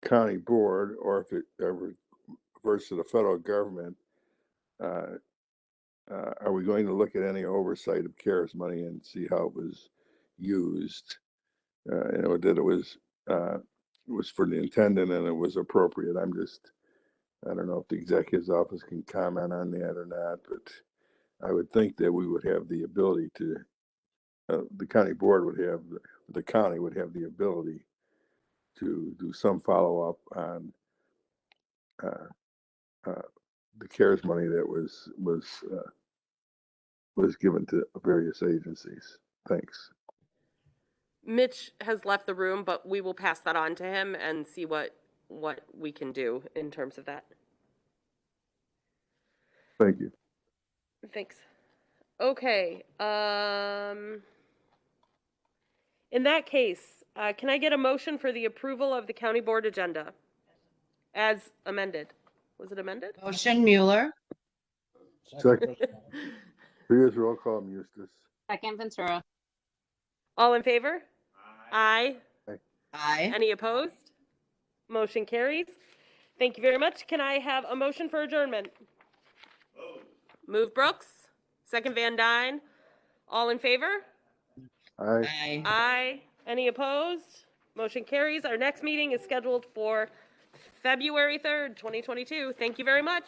county board, or if it ever versus the federal government, are we going to look at any oversight of CARES money and see how it was used? That it was for the intended and it was appropriate. I don't know if the executive's office can comment on that or not, but I would think that we would have the ability to, the county board would have, the county would have the ability to do some follow-up on the CARES money that was given to various agencies. Thanks. Mitch has left the room, but we will pass that on to him and see what we can do in terms of that. Thank you. Thanks. Okay. In that case, can I get a motion for the approval of the county board agenda as amended? Was it amended? Motion Mueller. Second. Previous roll call, Eustace. Second, Ventura. All in favor? Aye. Aye. Any opposed? Motion carries. Thank you very much. Can I have a motion for adjournment? Move Brooks. Second Van Dyne. All in favor? Aye. Aye. Any opposed? Motion carries. Our next meeting is scheduled for February 3rd, 2022. Thank you very much.